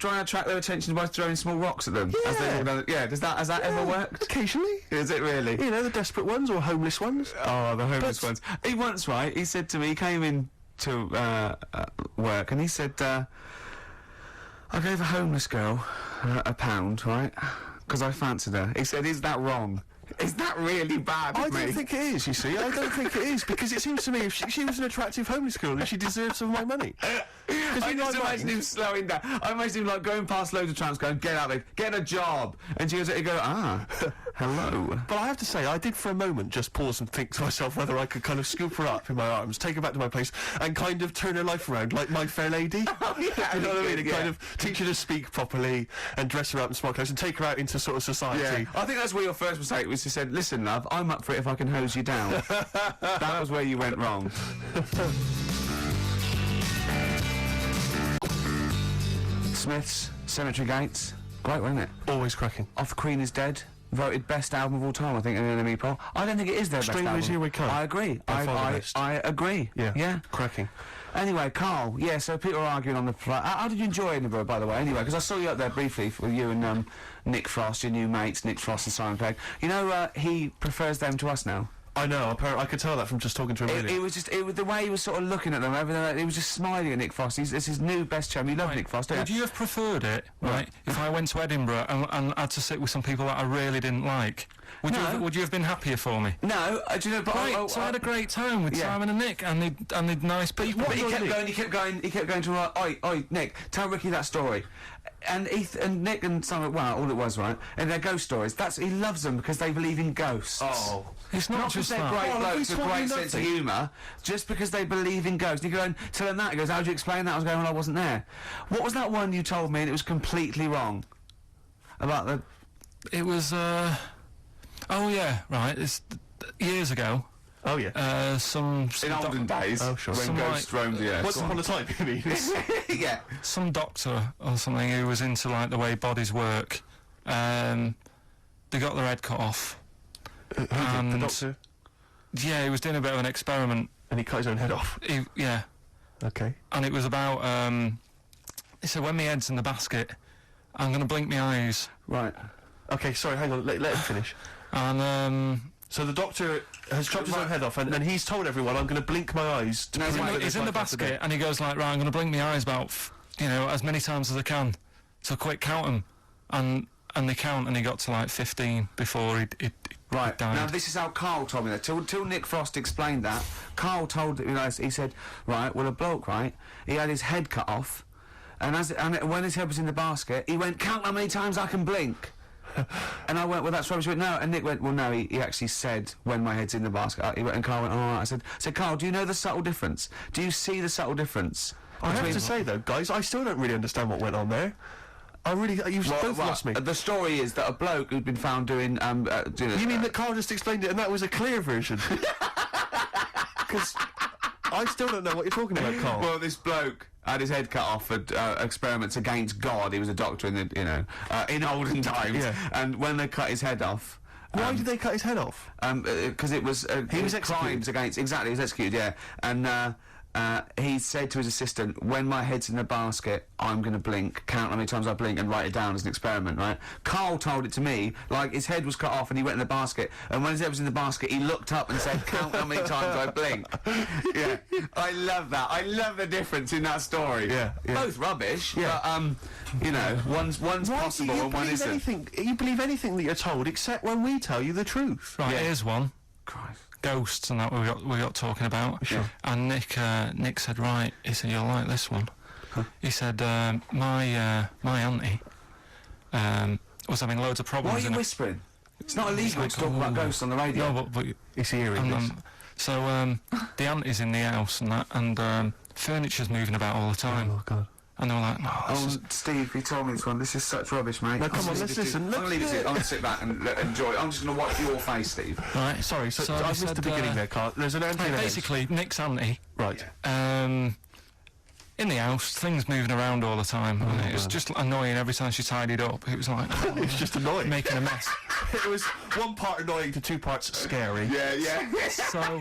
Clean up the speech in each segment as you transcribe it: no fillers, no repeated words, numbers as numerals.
try and attract their attention by throwing small rocks at them? Yeah. As they walk down has that ever worked? Occasionally. Is it really? You know, the desperate ones or homeless ones. Oh, the homeless ones. He once, right, he said to me, he came in to work, and he said, I gave a homeless girl £1, right? Because I fancied her. He said, is that wrong? Is that really bad of I me? don't think it is, you see. I don't think it is, because it seems to me if she was an attractive homeless girl, then she deserves some of my money. I just imagine him slowing down. I imagine him like going past loads of tramps going, get out there, get a job. And she goes, he go, hello. But I have to say, I did for a moment just pause and think to myself whether I could kind of scoop her up in my arms, take her back to my place, and kind of turn her life around like My Fair Lady. Oh, yeah, you know what I mean? And yeah. kind of teach her to speak properly and dress her up in smart clothes and take her out into sort of society. Yeah. I think that's where your first mistake was. You said, listen, love, I'm up for it if I can hose you down. That was where you went wrong. Smiths, Cemetery Gates. Great, wasn't it? Always cracking. Off Queen is Dead. Voted best album of all time, I think, in the NME poll. I don't think it is their best album. Strangers Here We Come. I agree. By far the best. I agree. Yeah. Yeah. Cracking. Anyway, Carl, yeah, so people are arguing on the flight. How did you enjoy Edinburgh, by the way, anyway? Because I saw you up there briefly with you and Nick Frost, your new mates, Nick Frost and Simon Pegg. You know, he prefers them to us now. I know, I could tell that from just talking to him earlier. It was the way he was sort of looking at them, everything. He was just smiling at Nick Frost. It's his new best chum. You love Nick Frost, don't Would you have preferred it, right, if I went to Edinburgh and had to sit with some people that I really didn't like? Would you have been happier for me? No, do you know, but so I had a great time with Simon and Nick, and they're nice people. But he kept going to him, oi, Nick, tell Ricky that story. And Nick and Simon, well, all it was, right, and their ghost stories, he loves them because they believe in ghosts. Oh. It's not just they're that. great blokes with great sense of humour, just because they believe in ghosts. And you go and tell them that, he goes, how do you explain that? I was going, well, I wasn't there. What was that one you told me and it was completely wrong? About the... It was, oh yeah, right, it's years ago. Oh yeah. In olden days, when ghosts roamed the earth. Once upon a time, you mean? Yeah. Some doctor or something who was into, like, the way bodies work. They got their head cut off. The doctor? Yeah, he was doing a bit of an experiment. And he cut his own head off? Yeah. Okay. And it was about, he said, when my head's in the basket, I'm going to blink my eyes. Right. Okay, sorry, hang on, let him finish. And, so the doctor has chopped his own head off, and he's told everyone, I'm going to blink my eyes. He's in the basket, and he goes like, right, I'm going to blink my eyes about, as many times as I can. So quick, count them. And they count, and he got to, like, 15 before he Right, died. now this is how Carl told me that. Till Nick Frost explained that, Carl told, he said, right, well, a bloke, right, he had his head cut off, and when his head was in the basket, he went, count how many times I can blink. And I went, well, that's rubbish. He went, no. And Nick went, well, no, he actually said, when my head's in the basket. And Carl went, all right. I said, Carl, do you know the subtle difference? Do you see the subtle difference? I have to say, though, guys, I still don't really understand what went on there. You've both lost me. The story is that a bloke who'd been found doing, You mean that Carl just explained it and that was a clear version? Because I still don't know what you're talking about, Carl. Well, this bloke had his head cut off at experiments against God. He was a doctor in the, in olden times. Yeah. And when they cut his head off... Why did they cut his head off? Because it was... he was executed. Crimes against... Exactly, he was executed, yeah. And... he said to his assistant, when my head's in the basket, I'm going to blink, count how many times I blink and write it down as an experiment, right? Carl told it to me, like his head was cut off and he went in the basket, and when his head was in the basket, he looked up and said, count how many times I blink. Yeah, I love that. I love the difference in that story. Yeah. Both rubbish, but, one's possible and one isn't. You believe anything that you're told, except when we tell you the truth. Right, here's one. Christ. Ghosts and that we got talking about. Sure. And Nick said, right, he said, you'll like this one. Huh? He said, my auntie was having loads of problems. Why are you whispering? It's not illegal to talk about ghosts on the radio. No, but it's hearing so the auntie's in the house and that, and furniture's moving about all the time. Oh God. And they were like, no, Steve, he told me this one. This is such rubbish, mate. No, come on, let's listen. I'm going to leave it. I'm going to sit back and enjoy it. I'm just going to watch your face, Steve. Right. Sorry, so I missed the beginning there, Carl. There's an auntie in the house. Basically, Nick's auntie. Right. In the house, things moving around all the time. And it was just annoying every time she tidied up. It was like... it was just annoying. Making a mess. It was one part annoying to two parts scary. Yeah. So...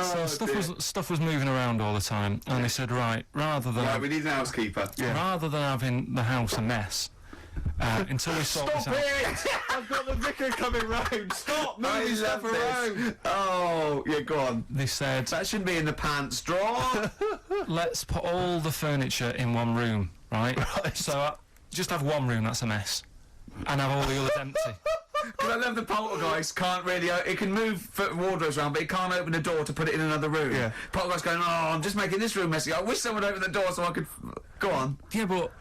So stuff was moving around all the time, and they said, right, rather than we need an housekeeper. rather than having the house a mess, until we sort this out. I've got the vicar coming round. Stop moving stuff around. Oh, yeah, go on. They said, That shouldn't be in the pants drawer. let's put all the furniture in one room, right? So just have one room that's a mess, and have all the others empty. Because I love the poltergeist can't really... it can move wardrobes around, but it can't open the door to put it in another room. Yeah. Poltergeist going, oh, I'm just making this room messy. I wish someone would open the door so I could... Go on. Yeah, but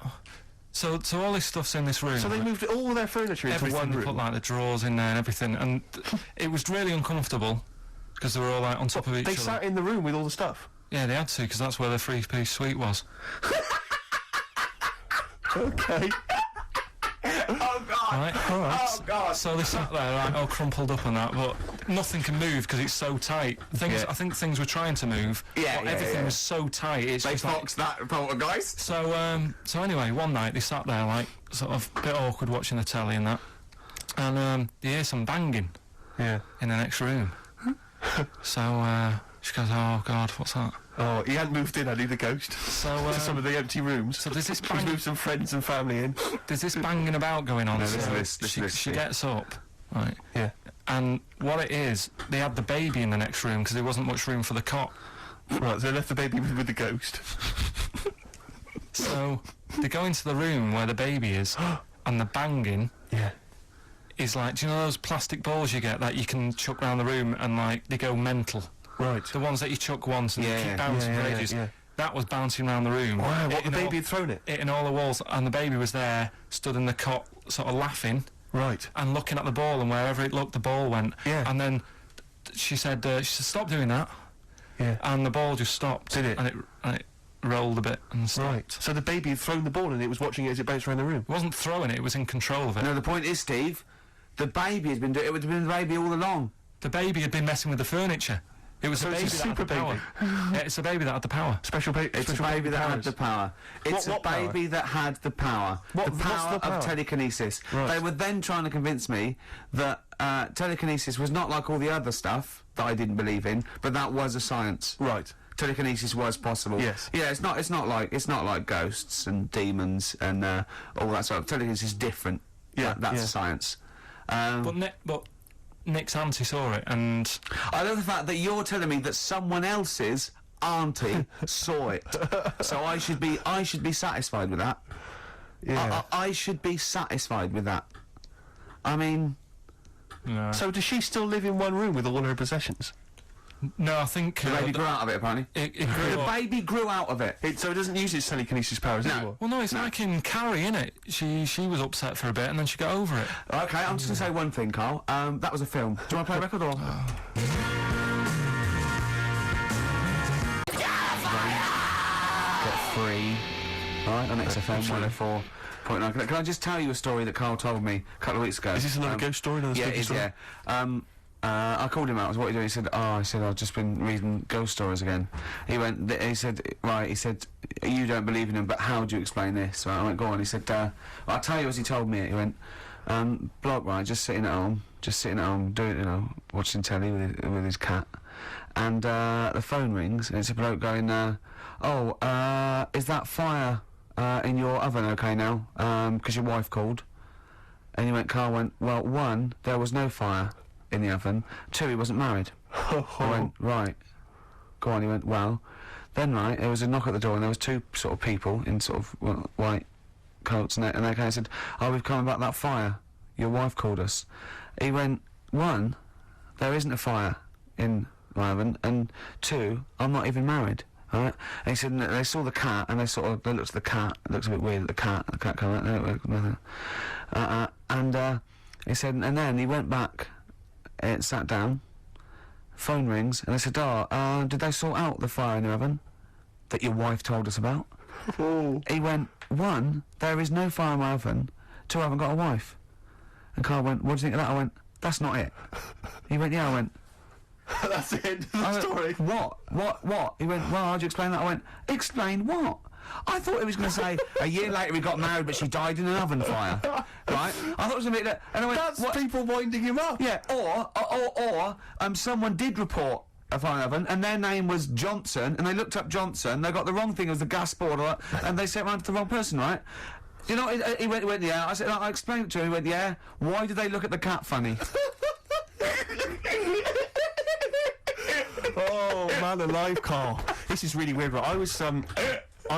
so all this stuff's in this room. So they right? moved all their furniture into Everything, one they room. put like the drawers in there and everything, and it was really uncomfortable because they were all like on top of each They other. sat in the room with all the stuff. Yeah, they had to because that's where the three-piece suite was. Okay. Oh, God. Right? All right. Oh, God. So they sat there like all crumpled up and that, but nothing can move because it's so tight. Yeah. I think things were trying to move, Yeah, but yeah, everything yeah. was so tight. It's They just like, foxed that poltergeist. so anyway, one night they sat there like sort of a bit awkward watching the telly and that, and they hear some banging Yeah. in the next room. So she goes, "Oh God, what's that?" Oh, he hadn't moved in, had he, the ghost? So To some of the empty rooms. so there's this He's bang, moved some friends and family in. there's this banging about going on. No, so listen, she listen. gets up, right, Yeah. and what it is, they had the baby in the next room because there wasn't much room for the cot. Right, so they left the baby with the ghost. So they go into the room where the baby is, and the banging Yeah. is like, do you know those plastic balls you get that you can chuck around the room and like they go mental? Right. The ones that you chuck once and Yeah, they keep yeah. bouncing Yeah, for yeah, ages. yeah. That was bouncing around the room. Wow, what, the hitting baby had thrown it? hitting all the walls, and the baby was there, stood in the cot, sort of laughing Right. and looking at the ball, and wherever it looked, the ball went. Yeah. And then she said, "Stop doing that," Yeah. and the ball just stopped. Did it? And it rolled a bit and stopped. Right. So the baby had thrown the ball and it was watching it as it bounced around the room. It wasn't throwing it; it was in control of it. No, the point is, Steve, the baby has been doing... It would have been the baby all along. The baby had been messing with the furniture. It was So a it's baby a that had the super power. Yeah, it's a baby that had the power. Special baby. It's a baby that had the power. It's What a baby that had the power. What- the what's power the power? of telekinesis. Right. They were then trying to convince me that telekinesis was not like all the other stuff that I didn't believe in, but that was a science. Right. Telekinesis was possible. Yes. Yeah, it's not like ghosts and demons and all that sort of. Telekinesis is different. Yeah, That's yeah. a science. But Nick's auntie saw it, and I love the fact that you're telling me that someone else's auntie saw it. So I should be satisfied with that. Yeah. I should be satisfied with that. I mean, no, So does she still live in one room with all her possessions? no, I think the baby grew out of it, apparently. it grew The up. baby grew out of it. So it doesn't use its telekinesis powers No. anymore? Well, no, it's like in Carrie, innit? She was upset for a bit, and then she got over it. Okay, I'm just going to say one thing, Carl. That was a film. Do you want to play a record or...? Get free. Alright, on XFM 104.9. Can I just tell you a story that Carl told me a couple of weeks ago? Is this another ghost story? Another Yeah, spooky it is, story? yeah. I called him out. I was, what are you doing? He said, I've just been reading ghost stories again. He said, you don't believe in them, but how do you explain this? Right, I went, go on. He said, I'll tell you as he told me it. He went, bloke, right, just sitting at home, doing, watching telly with his cat. And the phone rings, and it's a bloke going, is that fire in your oven okay now? 'Cause your wife called. And Carl went, well, one, there was no fire in the oven. Two, he wasn't married. I went, right. Go on. He went, well, then, right, there was a knock at the door, and there was two sort of people in sort of white coats, and they kind of said, we've come about that fire. Your wife called us. He went, one, there isn't a fire in my oven, and two, I'm not even married. Right? And he said, and they saw the cat, and they looked at the cat. It looks a bit weird at the cat came out, nothing. And he said, and then he went back, sat down, phone rings, and they said, did they sort out the fire in the oven that your wife told us about? He went, one, there is no fire in my oven. Two, I haven't got a wife. And Carl went, what do you think of that? I went, that's not it. He went, yeah. I went, That's the end of the I went, story. What? He went, well, how'd you explain that? I went, explain what? I thought he was going to say, a year later we got married, but she died in an oven fire. Right? I thought it was a bit that... And I went, That's what? people winding him up. Yeah, or someone did report a fire oven, and their name was Johnson, and they looked up Johnson, they got the wrong thing as the gas board, and they sent it round to the wrong person, right? You know, he went, yeah. I said, I explained it to him. He went, yeah. Why did they look at the cat funny? Oh, man alive, Carl. This is really weird, right? I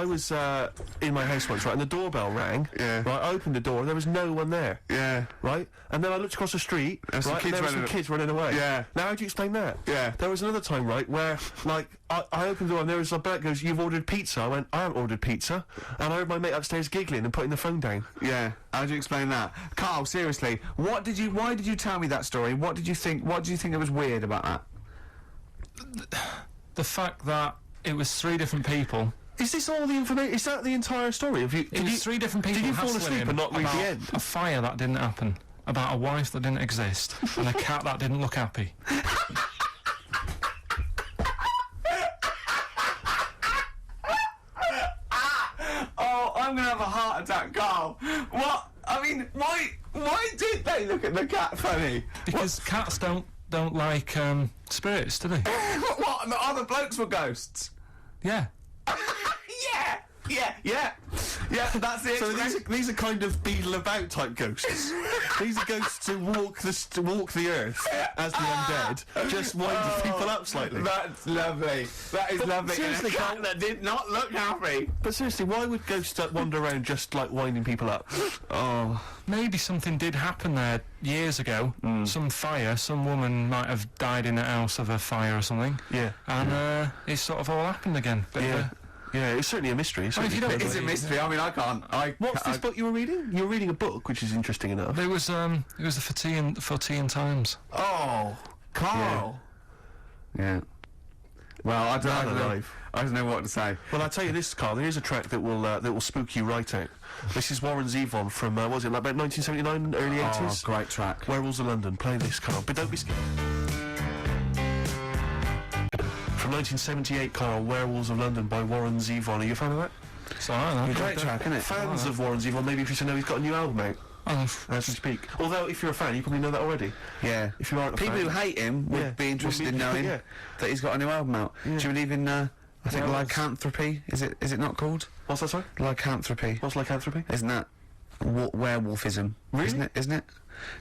was in my house once, right, and the doorbell rang. Yeah. Right, I opened the door, and there was no one there. Yeah. Right? And then I looked across the street, There's some right, kids and there were some running- kids running away. Yeah. Now, how do you explain that? Yeah. There was another time, right, where, like, I opened the door, and there was a bloke goes, "You've ordered pizza." I went, "I haven't ordered pizza." And I heard my mate upstairs giggling and putting the phone down. Yeah. How do you explain that, Carl? Seriously, why did you tell me that story? What did you think it was weird about that? The fact that it was 3 different people. Is this all the information? Is that the entire story? It was 3 different people. Did you fall hassling asleep him and not read about the end? A fire that didn't happen, about a wife that didn't exist, and a cat that didn't look happy. Oh, I'm gonna have a heart attack, Carl. What? I mean, why did they look at the cat funny? Because cats don't like spirits, do they? What? And the other blokes were ghosts? Yeah. Yeah, that's it. So these are kind of beetle about type ghosts. These are ghosts who walk the earth as the undead, just winding people up slightly. That's lovely. That is lovely. seriously, And a cat that did not look happy. But seriously, why would ghosts wander around just like winding people up? Oh, Maybe something did happen there years ago. Some fire, some woman might have died in a house of a fire or something. Yeah. And it's sort of all happened again. Bit of Yeah. a- Yeah, it's certainly a mystery. Well, if you don't it's a mystery. I mean, I can't. What's this book you were reading? You were reading a book, which is interesting enough. It was the Fortean Times. Oh, Carl. Yeah. Well, I Man don't know. alive. I don't know what to say. Well, I'll tell you this, Carl. There is a track that will spook you right out. This is Warren Zevon from what was it, like about 1979, early 80s? Oh, great track. Werewolves of London. Play this, Carl. But don't be scared. From 1978, Carl, Werewolves of London by Warren Zevon. Are you a fan of that? It's alright, Great track, isn't it? Fans of Warren Zevon, maybe if you should know he's got a new album out as we speak. Although, if you're a fan, you probably know that already. Yeah. If you aren't a People fan, who hate him would Yeah. be interested Would in be- knowing yeah. that he's got a new album out. Yeah. Do you believe in? I think Well, lycanthropy. Is it not called What's that, sorry? lycanthropy? What's lycanthropy? Isn't that werewolfism? Really? Isn't it?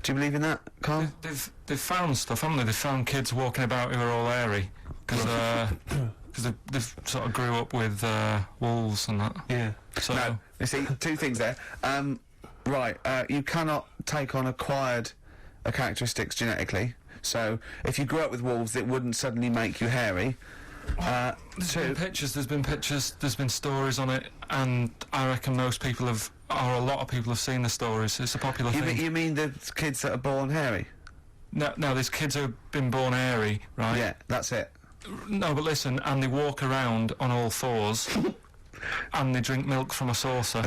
Do you believe in that, Carl? They've found stuff, haven't they? They've found kids walking about who are all airy because they've sort of grew up with wolves and that. Yeah. So No. You see, 2 things there. Right. You cannot take on acquired characteristics genetically. So if you grew up with wolves, it wouldn't suddenly make you hairy. there's been pictures, there's been stories on it, and I reckon most people have, or a lot of people have seen the stories. It's a popular thing. You mean the kids that are born hairy? No, there's kids who have been born airy, right? Yeah, that's it. No, but listen, and they walk around on all 4s, and they drink milk from a saucer.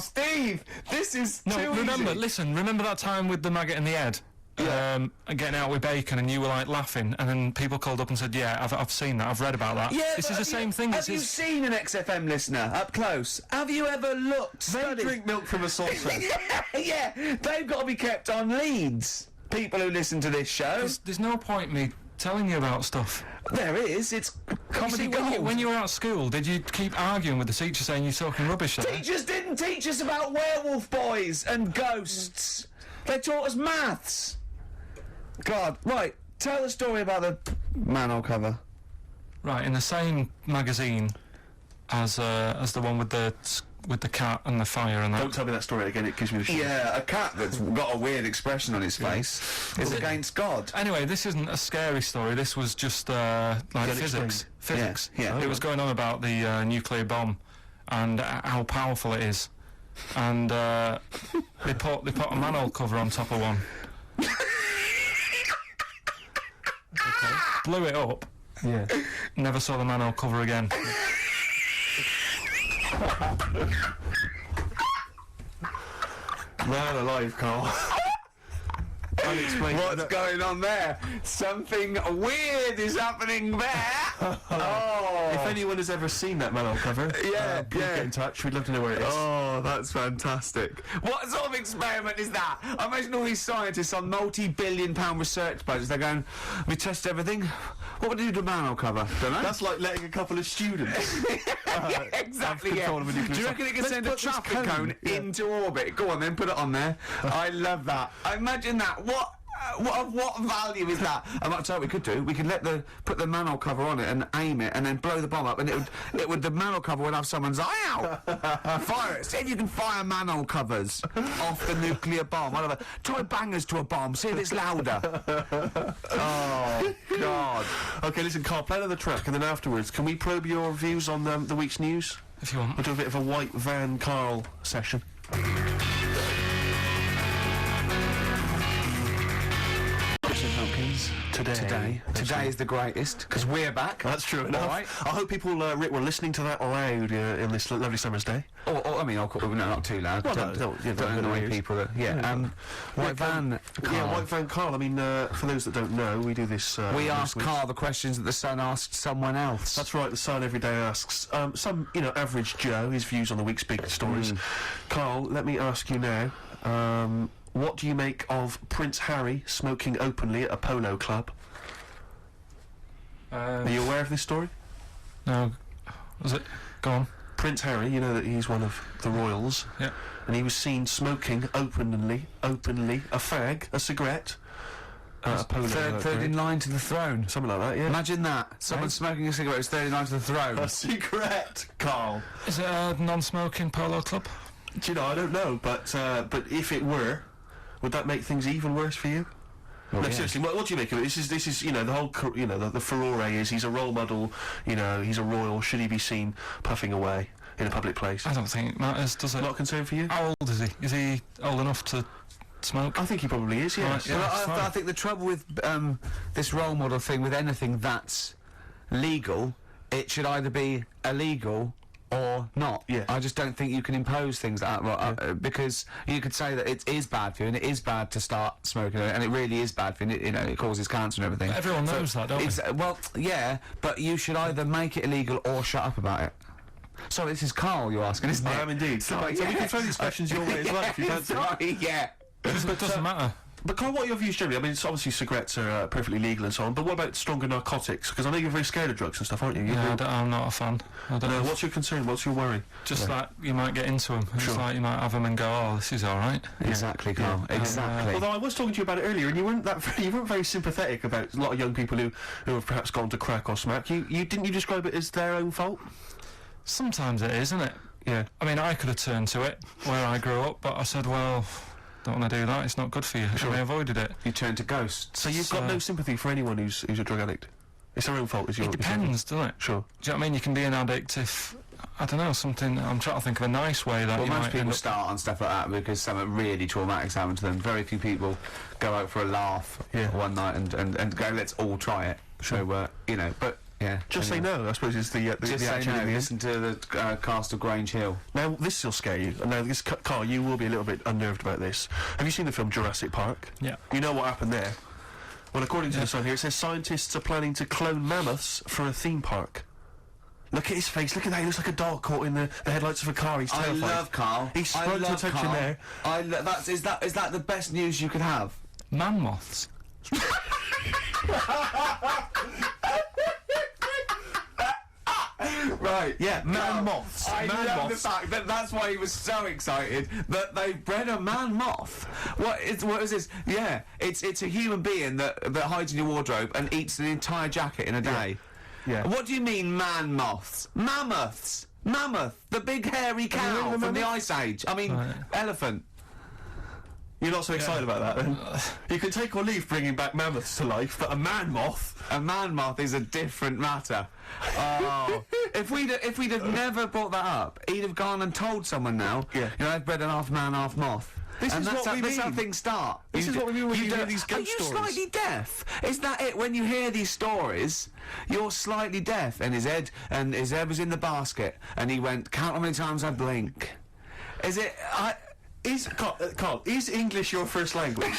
Steve, this is No, too remember, easy. listen, remember that time with the maggot in the head? And getting out with bacon, and you were like laughing, and then people called up and said, "Yeah, I've seen that, I've read about that." Yeah, this but is the have same you- thing. Have you seen an XFM listener up close? Have you ever looked? They studied? drink milk from a saucer. Yeah, they've got to be kept on leads. People who listen to this show. There's no point me telling you about stuff. There is. It's comedy See, gold. when you were at school, did you keep arguing with the teacher saying you're talking rubbish there? Teachers didn't teach us about werewolf boys and ghosts. They taught us maths. God, right. Tell the story about the manhole cover. Right, in the same magazine as the one with the cat and the fire and that. Don't tell me that story again, it gives me the shit. Yeah, a cat that's got a weird expression on his face is against God. Anyway, this isn't a scary story. This was just like Get physics. explained. Physics. Yeah, yeah. It was going on about the nuclear bomb and how powerful it is. And they put a manhole cover on top of one. Okay. Blew it up. Yeah. Never saw the manhole cover again. Man alive, Carl. Unexplained. What's going on there? Something weird is happening there. Oh. If anyone has ever seen that manual cover, please get in touch. We'd love to know where it is. Oh, that's fantastic. What sort of experiment is that? I imagine all these scientists on multi-billion-pound research budgets, they're going, we test everything. What would you do to a manual cover? Don't know. That's like letting a couple of students. Yeah, exactly, yeah. control of a nuclear Do you site. reckon it can Let's send a put this traffic cone into orbit? Go on then, put it on there. I love that. Imagine that. What value is that? I might tell you what we could do. We could put the manhole cover on it and aim it, and then blow the bomb up, and the manhole cover would have someone's eye out. Fire it. See if you can fire manhole covers off the nuclear bomb. I love it. Try bangers to a bomb. See if it's louder. Oh God. Okay, listen, Carl, play another track, and then afterwards, can we probe your views on the week's news? If you want. We'll do a bit of a white van Carl session. Today is the greatest because we're back. That's true enough. All right. I hope people, Rick, were listening to that loud in this lovely summer's day. Or I mean, no, not too loud. Well, don't no, annoy ears. people. White van. Carl. Yeah, White Van Carl. I mean, for those that don't know, we do this. We this ask week. Carl the questions that the Sun asked someone else. That's right. The Sun every day asks some, average Joe his views on the week's big stories. Carl, let me ask you now. What do you make of Prince Harry smoking openly at a polo club? Are you aware of this story? No. Was it? Go on. Prince Harry, you know that he's one of the royals. Yeah. And he was seen smoking openly, a fag, a cigarette, at a polo Third in line to the throne. something like that, yeah. Imagine that. Someone smoking a cigarette is third in line to the throne. A cigarette, Carl. Is it a non-smoking polo club? Do you know, I don't know, but if it were, would that make things even worse for you? No, seriously, what do you make of it? This is the whole, the furore is he's a role model, he's a royal. Should he be seen puffing away in a public place? I don't think it matters, does it? Not a concern for you? How old is he? Is he old enough to smoke? I think he probably is, yes. Right, yeah. Well, I think the trouble with this role model thing, with anything that's legal, it should either be illegal or not. Yeah. I just don't think you can impose things like that, because you could say that it is bad for you, and it is bad to start smoking, and it really is bad for you, it causes cancer and everything. Everyone knows that, don't they? Well, yeah, but you should either make it illegal or shut up about it. So this is Carl you're asking, isn't it? I am indeed. So we can throw these questions your way as well if you fancy. Right, yeah. It doesn't matter. But Carl, what are your views generally? I mean, it's obviously cigarettes are perfectly legal and so on, but what about stronger narcotics? Because I know you're very scared of drugs and stuff, aren't you? I'm not a fan. I don't know. What's your concern? What's your worry? Just like you might get into them. Sure. It's like you might have them and go, oh, this is all right. Exactly, Carl. Exactly. Although I was talking to you about it earlier, and you weren't very sympathetic about a lot of young people who have perhaps gone to crack or smack. Didn't you describe it as their own fault? Sometimes it is, isn't it? Yeah. I mean, I could have turned to it where I grew up, but I said, well, don't want to do that. It's not good for you. Sure. And I avoided it. You turn to ghosts. So you've got no sympathy for anyone who's a drug addict? It's their own fault, is your... It depends, doesn't it? Sure. Do you know what I mean? You can be an addict if, I don't know, something... I'm trying to think of a nice way that Well, you most might end people up... start on stuff like that because something really traumatic's happened to them. Very few people go out for a laugh one night and go, let's all try it. Sure. So, but... Yeah. Just say no, I suppose, is the Just say attitude no. in the end. Listen to the cast of Grange Hill. Now, this will scare you. Now, Carl, you will be a little bit unnerved about this. Have you seen the film Jurassic Park? Yeah. You know what happened there? Well, according to the Sun here, it says scientists are planning to clone mammoths for a theme park. Look at his face. Look at that. He looks like a dog caught in the headlights of a car. He's terrified. I love Carl. He sprung to attention there. Is that the best news you could have? Man moths. Right. Yeah, man moths. I Man love moths. the fact that that's why he was so excited that they bred a man moth. What is this? Yeah, it's a human being that hides in your wardrobe and eats an entire jacket in a day. Yeah. What do you mean, man moths? Mammoths. Mammoth, the big hairy heard cow of a from the mammoth? Ice Age. I mean, Right. elephant. You're not so excited about that, then? You can take or leave bringing back mammoths to life, but a man moth... A man moth is a different matter. Oh, if we'd have never brought that up, he'd have gone and told someone now. Yeah. I've bred an half man, half moth. This and is that's what we that's how mean. things start. This is what we mean when you hear don't- these ghost Are you stories. slightly deaf? Is that it? When you hear these stories, you're slightly deaf. And his head was in the basket, and he went, count how many times I blink. Is it? Carl, is English your first language?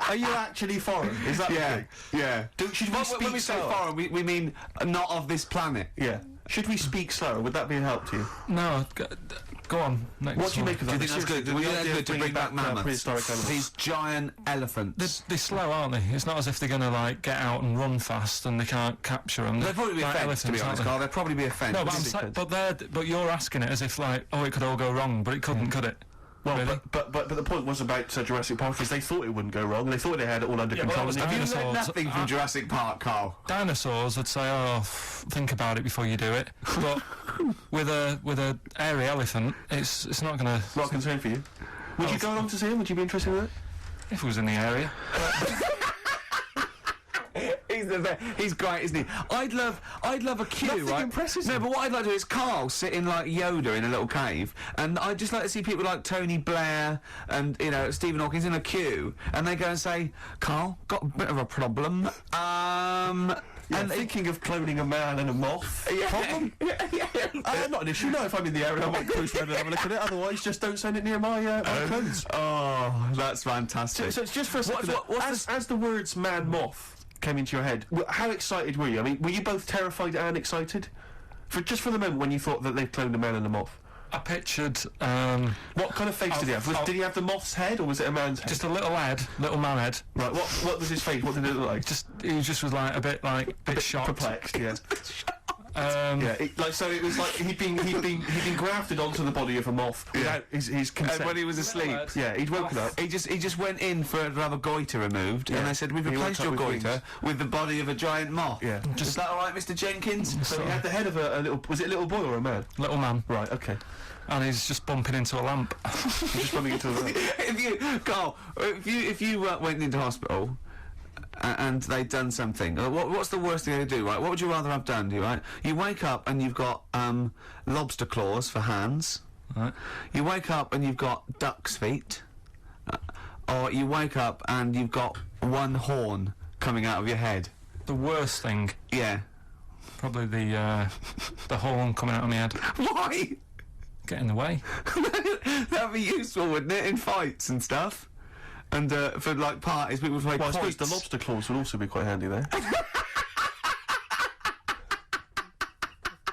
Are you actually foreign? Is that the Yeah, thing? yeah. Should we When speak we say slower? foreign, we mean not of this planet. Yeah. Should we speak slower? Would that be a help to you? No, go on. Next What do you one. make of Do that? you think that's good? The Do you think idea that's of good to bringing bring back mammoths? prehistoric animals. These giant elephants. They're slow, aren't they? It's not as if they're going to like get out and run fast and they can't capture them. They'd probably be a like fence, to be elephants, honest, aren't Carl. They'd probably be a fence. they? No, but I'm Big saying, fence. but you're asking it as if like, oh, it could all go wrong, but it couldn't, could it? Well, Really? but the point was about Jurassic Park is they thought it wouldn't go wrong. They thought they had it all under Yeah, well, control. that was and Have they you didn't. learned Dinosaurs. nothing from Jurassic Park, Carl? Dinosaurs would say, oh, think about it before you do it. But with a airy elephant, it's not going to. Not a concern for you. Would you go along to see him? Would you be interested in that? If it was in the area. He's great, isn't he? I'd love a queue, Nothing right? impresses No, him. but what I'd like to do is Carl sitting like Yoda in a little cave, and I'd just like to see people like Tony Blair and Stephen Hawking in a queue, and they go and say, "Carl, got a bit of a problem." Yeah, And thinking of cloning a man and a moth. Yeah. Problem? Not an issue. No, if I'm in the area, I might cruise around and have a look at it. Otherwise, just don't send it near my clothes. Oh, that's fantastic. So it's just for a second. As the words "man moth" came into your head, how excited were you? I mean, were you both terrified and excited? For the moment when you thought that they'd cloned a man and a moth. I pictured What kind of face did he have? Did he have the moth's head, or was it a man's head? just a little man head. Right. What was his face? What did it look like? He just was like a bit shocked. Perplexed. Yeah. Yeah. So it was like he'd been grafted onto the body of a moth without his consent. And when he was asleep, Yeah, he'd woken up. he just went in for to have a goiter removed, Yeah. and they said, "We've He replaced woke your up with goiter with the body of a giant moth." Yeah. Is that all right, Mr. Jenkins? So he had the head of a little. Was it a little boy or a man? Little man, Right. Okay. and he's just bumping into a lamp. He's just running into the. if you went into hospital and they'd done something, what's the worst thing they do, right? What would you rather have done, right? You wake up and you've got lobster claws for hands. Right. You wake up and you've got duck's feet. Or you wake up and you've got one horn coming out of your head. The worst thing, Yeah. probably the horn coming out of my head. Why? Get in the way. That'd be useful, wouldn't it, in fights and stuff? And for like parties, people play Well, I suppose points. the lobster claws would also be quite handy there.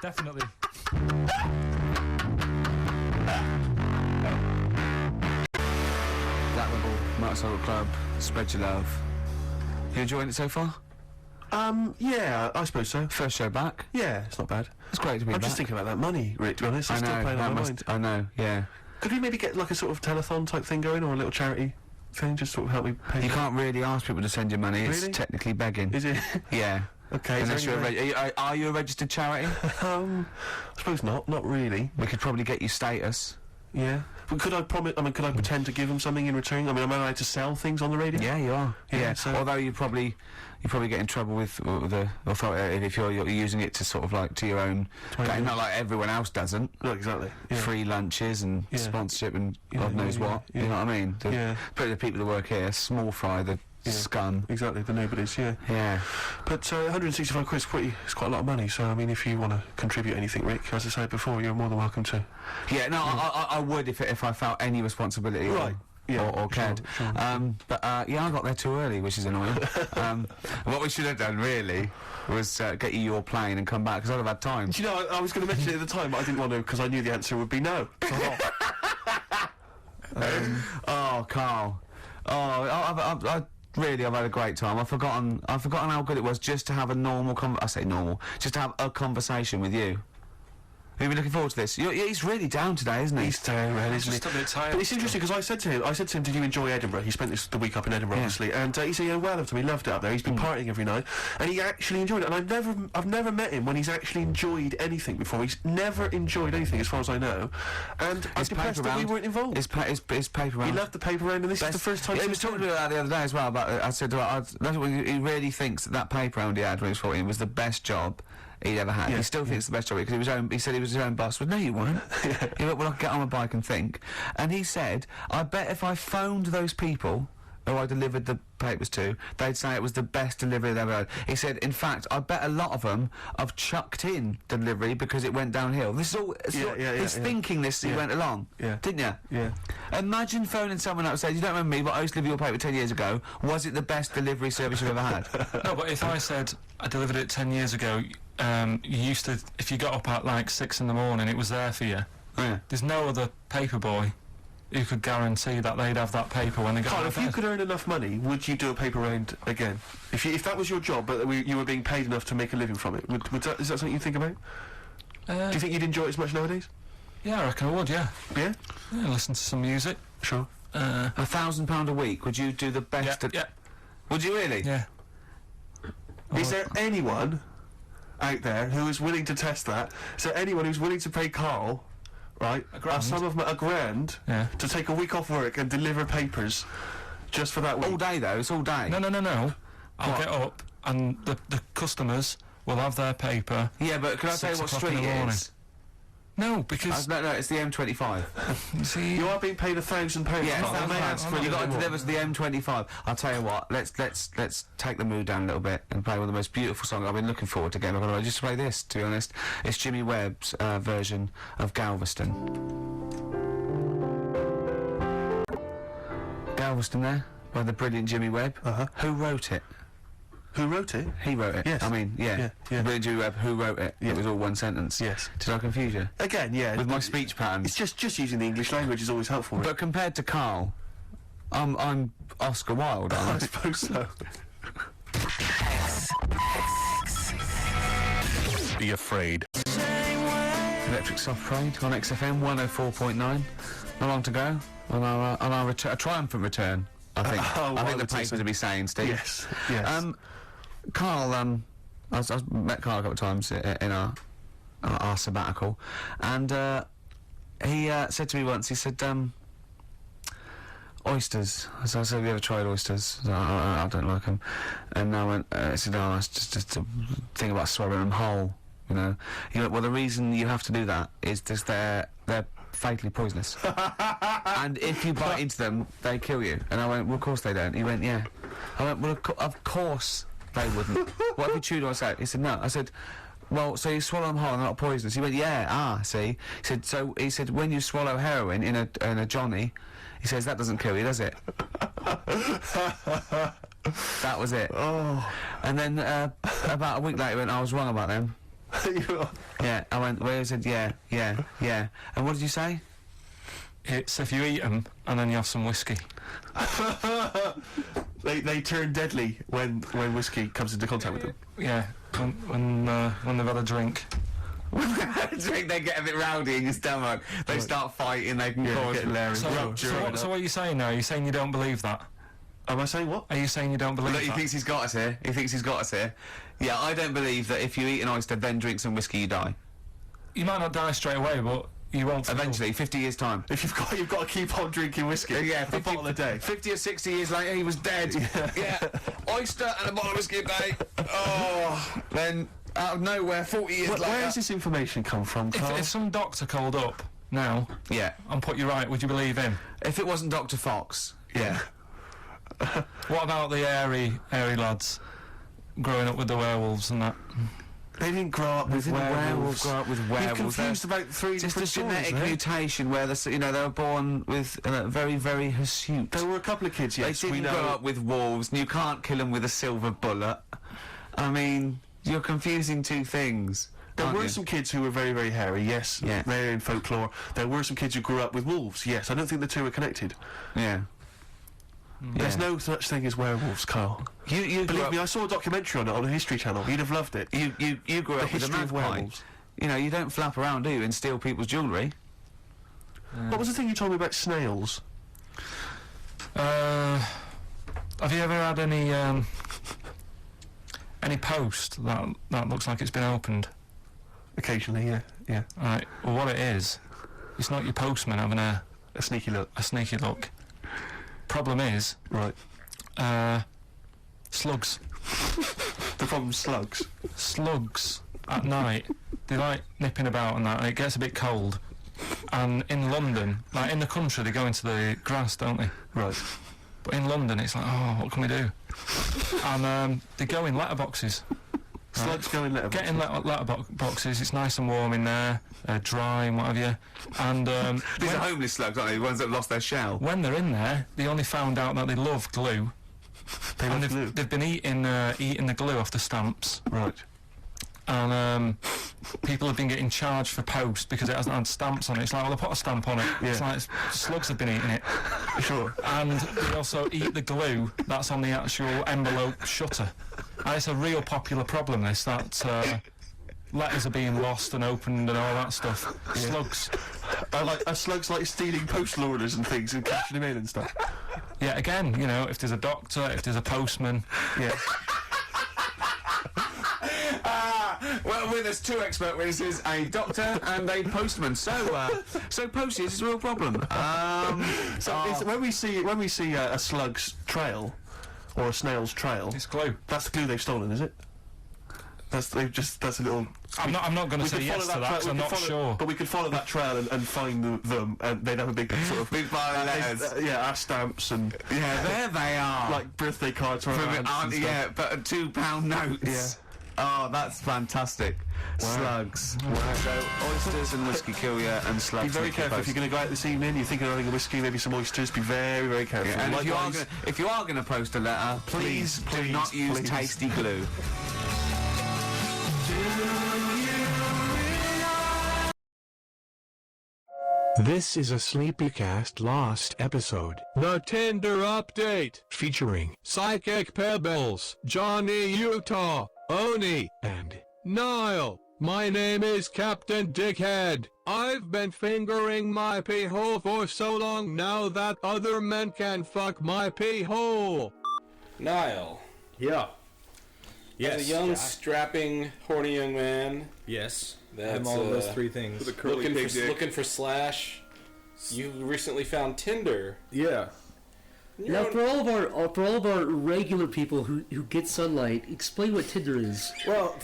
Definitely. That Rebel Motorcycle Club, spread your love. You enjoying it so far? Yeah, I suppose so. First show back. Yeah, it's not bad. It's great to be I'm back. just thinking about that money, Rick, to be honest. I It's still know, playing on that my must, mind. I know, yeah. Could we maybe get like a sort of telethon type thing going, or a little charity thing, just sort of help me pay? You can't really ask people to send you money. It's Really? technically begging. Is it? Yeah. Okay. is there Unless you're any way- are you a registered charity? I suppose not. Not really. We could probably get you status. Yeah. But could I promise? I mean, could I pretend to give them something in return? I mean, am I allowed to sell things on the radio? Yeah, you are. Yeah, Yeah. so- Although you probably get in trouble with the authority if you're using it to sort of like to your own. my own- Not like everyone else doesn't. No, exactly. Yeah. Free lunches and Yeah. sponsorship and Yeah, God knows yeah, what. yeah. You know what I mean? Yeah. But the people that work here, small fry, the Yeah. scum. Exactly. The nobodies. Yeah. Yeah. But 165 quid it's quite a lot of money. So I mean, if you want to contribute anything, Rick, as I said before, you're more than welcome to. Yeah. No, I would if I felt any responsibility. Right. Yeah, Or cared. sure. But yeah, I got there too early, which is annoying. What we should have done really was get you your plane and come back because I'd have had time. Do you know, I was going to mention it at the time, but I didn't want to because I knew the answer would be no. So Oh, Carl. Oh, I've had a great time. I've forgotten how good it was just to have a normal just to have a conversation with you. Have you been looking forward to this? He's really down today, isn't he? he's down, man, isn't Just he? a bit tired. But it's interesting because I said to him, did you enjoy Edinburgh? He spent the week up in Edinburgh, Yeah. obviously, and he said, well up to me, loved it up there. He's been partying every night, and he actually enjoyed it. And I've never met him when he's actually enjoyed anything before. He's never enjoyed anything, as far as I know. And I'm depressed that we weren't involved. His paper round. He loved the paper round, and this is the first time. Yeah, he was since talking about that the other day as well. About I said, that's what he really thinks that paper round he had when he was 14 was the best job he'd ever had. Yeah, He still thinks it's the best job because he said he was his own boss. Well, no, you weren't. He went, well, I could get on my bike and think. And he said, I bet if I phoned those people who I delivered the papers to, they'd say it was the best delivery they've ever had. He said, in fact, I bet a lot of them have chucked in delivery because it went downhill. This is all, he's thinking this as he went along, didn't you? Yeah. Imagine phoning someone up and saying, you don't remember me, but I used to deliver your paper 10 years ago. Was it the best delivery service you've ever had? No, but if I said I delivered it 10 years ago, you used to, if you got up at like 6 in the morning, it was there for you. Yeah. There's no other paper boy who could guarantee that they'd have that paper when they got Carl, out if of you bed. could earn enough money, would you do a paper round again? If that was your job, but you were being paid enough to make a living from it, is that something you think about? Do you think you'd enjoy it as much nowadays? Yeah, I reckon I would, yeah. Yeah? Yeah, listen to some music. Sure. £1,000 a week, would you do the best? Yeah. Would you really? Yeah. Is there anyone out there who is willing to test that? Is there anyone who's willing to pay Carl, right, a sum of a grand to take a week off work and deliver papers just for that week? All day, though. It's all day. No. I'll get up and the customers will have their paper. Yeah, but can I tell you what 6 o'clock street in the it morning. is? No, because... No, it's the M25. See, You are being paid £1,000. Yeah, Carl. They may ask for you got to more. deliver to the M25. I'll tell you what. Let's take the mood down a little bit and play one of the most beautiful songs I've been looking forward to getting. I'm going to just play this. To be honest, it's Jimmy Webb's version of Galveston. Galveston, there by the brilliant Jimmy Webb. Who wrote it? Who wrote it? He wrote it. Yes. I mean, yeah. Yeah. Brilliant Jimmy Webb. Who wrote it? Yeah. It was all one sentence. Yes. Did I confuse you? Again, yeah. With my speech patterns. It's just using the English language is always helpful. But compared to Carl, I'm Oscar Wilde, I aren't I? suppose so. Be afraid. Electric Soft Parade on XFM 104.9. Not long to go on our a triumphant return. I think. Oh, I I think the would say papers so. will be saying, Steve. Yes. Carl, I've met Carl a couple of times in our sabbatical, and he said to me once. He said, oysters. So I said, have you ever tried oysters? So I don't like them. And I went, I said, oh, it's just a thing about swallowing them whole, you know. He went, well, the reason you have to do that is just they're fatally poisonous. And if you bite into them, they kill you. And I went, well, of course they don't. He went, yeah. I went, well, of course they wouldn't. What if you chewed on a soap? He said, no. I said, well, so you swallow them whole and they're not poisonous. He went, yeah, see. He said, when you swallow heroin in a Johnny, he says, that doesn't kill you, does it? That was it. Oh. And then about a week later, he went, I was wrong about them. Yeah, I went, well, he said, yeah. And what did you say? it's if you eat them and then you have some whiskey. They turn deadly when whiskey comes into contact with them. Yeah, when they've had a drink. They get a bit rowdy in your stomach. They start fighting. They can cause hilarious. So what are you saying now? Are you saying you don't believe that? Am I saying what? Are you saying you don't believe Look, he that? thinks he's got us here. He thinks he's got us here. Yeah, I don't believe that if you eat an oyster, then drink some whiskey, you die. You might not die straight away, but you won't. Eventually, 50 years' time. If you've got to keep on drinking whiskey. Yeah, a bottle a day. 50 or 60 years later, he was dead. Yeah. Oyster and a bottle of whiskey a day. Oh, then out of nowhere, 40 years later. Where does this information come from, Carl? If some doctor called up now, Yeah. and put you right, would you believe him? If it wasn't Dr. Fox, yeah. What about the airy lads growing up with the werewolves and that? They didn't grow up with werewolves. Grow up with You're werewolves. confused about three Just a different stories, genetic mate. mutation where they were born with very, very hirsute. There were a couple of kids, yes, They we didn't know. grow up with wolves, and you can't kill them with a silver bullet. I mean, you're confusing two things. There aren't were you? some kids who were very, very hairy, yes. Yeah. They're in folklore. There were some kids who grew up with wolves, yes. I don't think the two are connected. Yeah. There's no such thing as werewolves, Carl. You grew Believe up, me, I saw a documentary on it on the History Channel. You'd have loved it. you grew The up with a history of magpie. werewolves. You know, you don't flap around, do you, and steal people's jewellery? What was the thing you told me about snails? Have you ever had any post that looks like it's been opened? Occasionally, yeah. Right. Well, what it is, it's not your postman having a A sneaky look. sneaky look. Problem is, Right. slugs. The problem's slugs. Slugs at night, they like nipping about and that, and it gets a bit cold. And in London, like in the country, they go into the grass, don't they? Right. But in London, it's like, oh, what can we do? And they go in letterboxes. Slugs go in letterboxes. Get in letterboxes. It's nice and warm in there, dry and what have you. And These are homeless slugs, aren't they? The ones that lost their shell. when they're in there, they only found out that they love glue. They've been eating the glue off the stamps. Right. And people have been getting charged for post because it hasn't had stamps on it. It's like, well, they put a stamp on it. Yeah. It's like slugs have been eating it. Sure. And they also eat the glue that's on the actual envelope shutter. And it's a real popular problem, this, that letters are being lost and opened and all that stuff. Yeah. Slugs. Are slugs like stealing postal orders and things and cashing them in and stuff? Yeah, again, you know, if there's a doctor, if there's a postman. Yeah. Well, there's two expert witnesses, a doctor and a postman. So postage is a real problem. When we see a slug's trail or a snail's trail, It's glue. that's the glue they've stolen, is it? That's a little. I'm not going to we say could yes follow to that because I'm not sure. But we could follow that trail and find them, and they'd have a big sort of Big pile of letters. our stamps and Yeah, there they are. like birthday cards from our aunts and stuff. Yeah, but £2 notes. Yeah. Oh, that's fantastic. Slugs. So, oysters and whiskey kill you, and slugs. Be very make you careful if you're going to go out this evening. You're thinking of having a whiskey, maybe some oysters. Be very, very careful. Yeah, and Likewise, if you are going to post a letter, please do not use please. tasty glue. This is a Sleepycast Lost episode. The Tinder Update, featuring Psychic Pebbles, Johnny Utah, Oni, and Niall. My name is Captain Dickhead. I've been fingering my pee hole for so long now that other men can fuck my pee hole. Niall, Yeah. Yes. as a young, strapping, horny young man Yes. that's I'm all of those three things. looking for Slash, you recently found Tinder. Yeah. You're Now, on- for all of our regular people who get sunlight, explain what Tinder is. Well,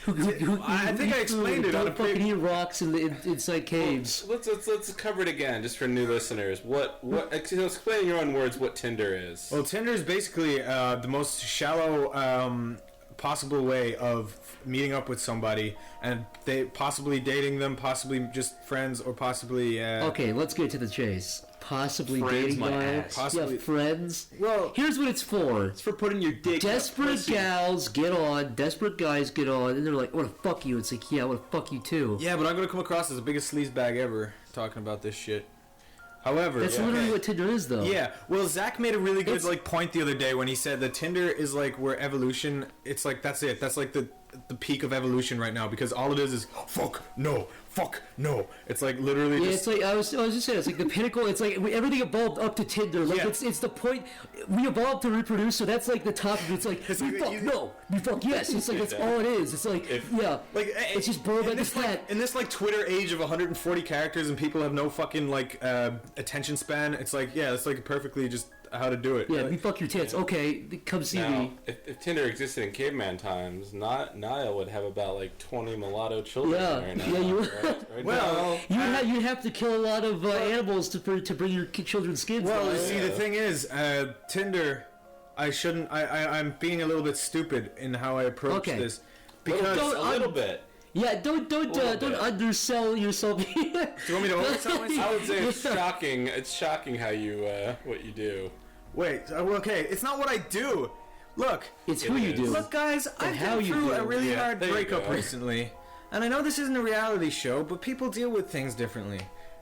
I think I explained it on a Don't fucking eat rocks inside caves. Let's cover it again, just for new listeners. Explain in your own words what Tinder is. well, Tinder is basically the most shallow possible way of meeting up with somebody, and they possibly dating them, possibly just friends, or possibly. Okay, let's get to the chase. Possibly Friends, dating my Niall. ass. Possibly- Yeah, friends. Well, Here's what it's for. it's for putting your dick. Desperate gals get on, desperate guys get on, and they're like, I want to fuck you. It's like, yeah, I want to fuck you too. Yeah, but I'm gonna come across as the biggest sleazebag ever talking about this shit. However, That's literally what Tinder is, though. Yeah, well, Zach made a really good It's- point the other day when he said that Tinder is like where evolution. It's like that's it. That's like the peak of evolution right now, because all it is fuck no. It's like literally Yeah, just. it's like I was just saying. It's like the pinnacle. It's like everything evolved up to Tinder. Like Yeah. it's the point. We evolved to reproduce, so that's like the top. It's like It's we like fuck you- no, we fuck yes. It's like that's all it is. It's like yeah, Like it's just boiled in by this the fat. in this like Twitter age of 140 characters and people have no fucking like attention span. It's like it's like perfectly just how to do it. Yeah, Like, we fuck your tits. Okay, come see Now, me. if Tinder existed in caveman times, Niall would have about like 20 mulatto children Yeah, right now. yeah, you- right well, You'd have to kill a lot of animals to bring your children's skins. well, back. you see, the thing is, Tinder. I'm being a little bit stupid in how I approach Okay. this Because because. a little bit. Yeah, don't bit. undersell yourself. Do you want me to oversell myself? I would say it's shocking. It's shocking how you what you do. Wait, okay, it's not what I do. Look, It's who you is. do. look, guys, I've how been you through do. a really hard there you breakup go. recently, and I know this isn't a reality show, but people deal with things differently,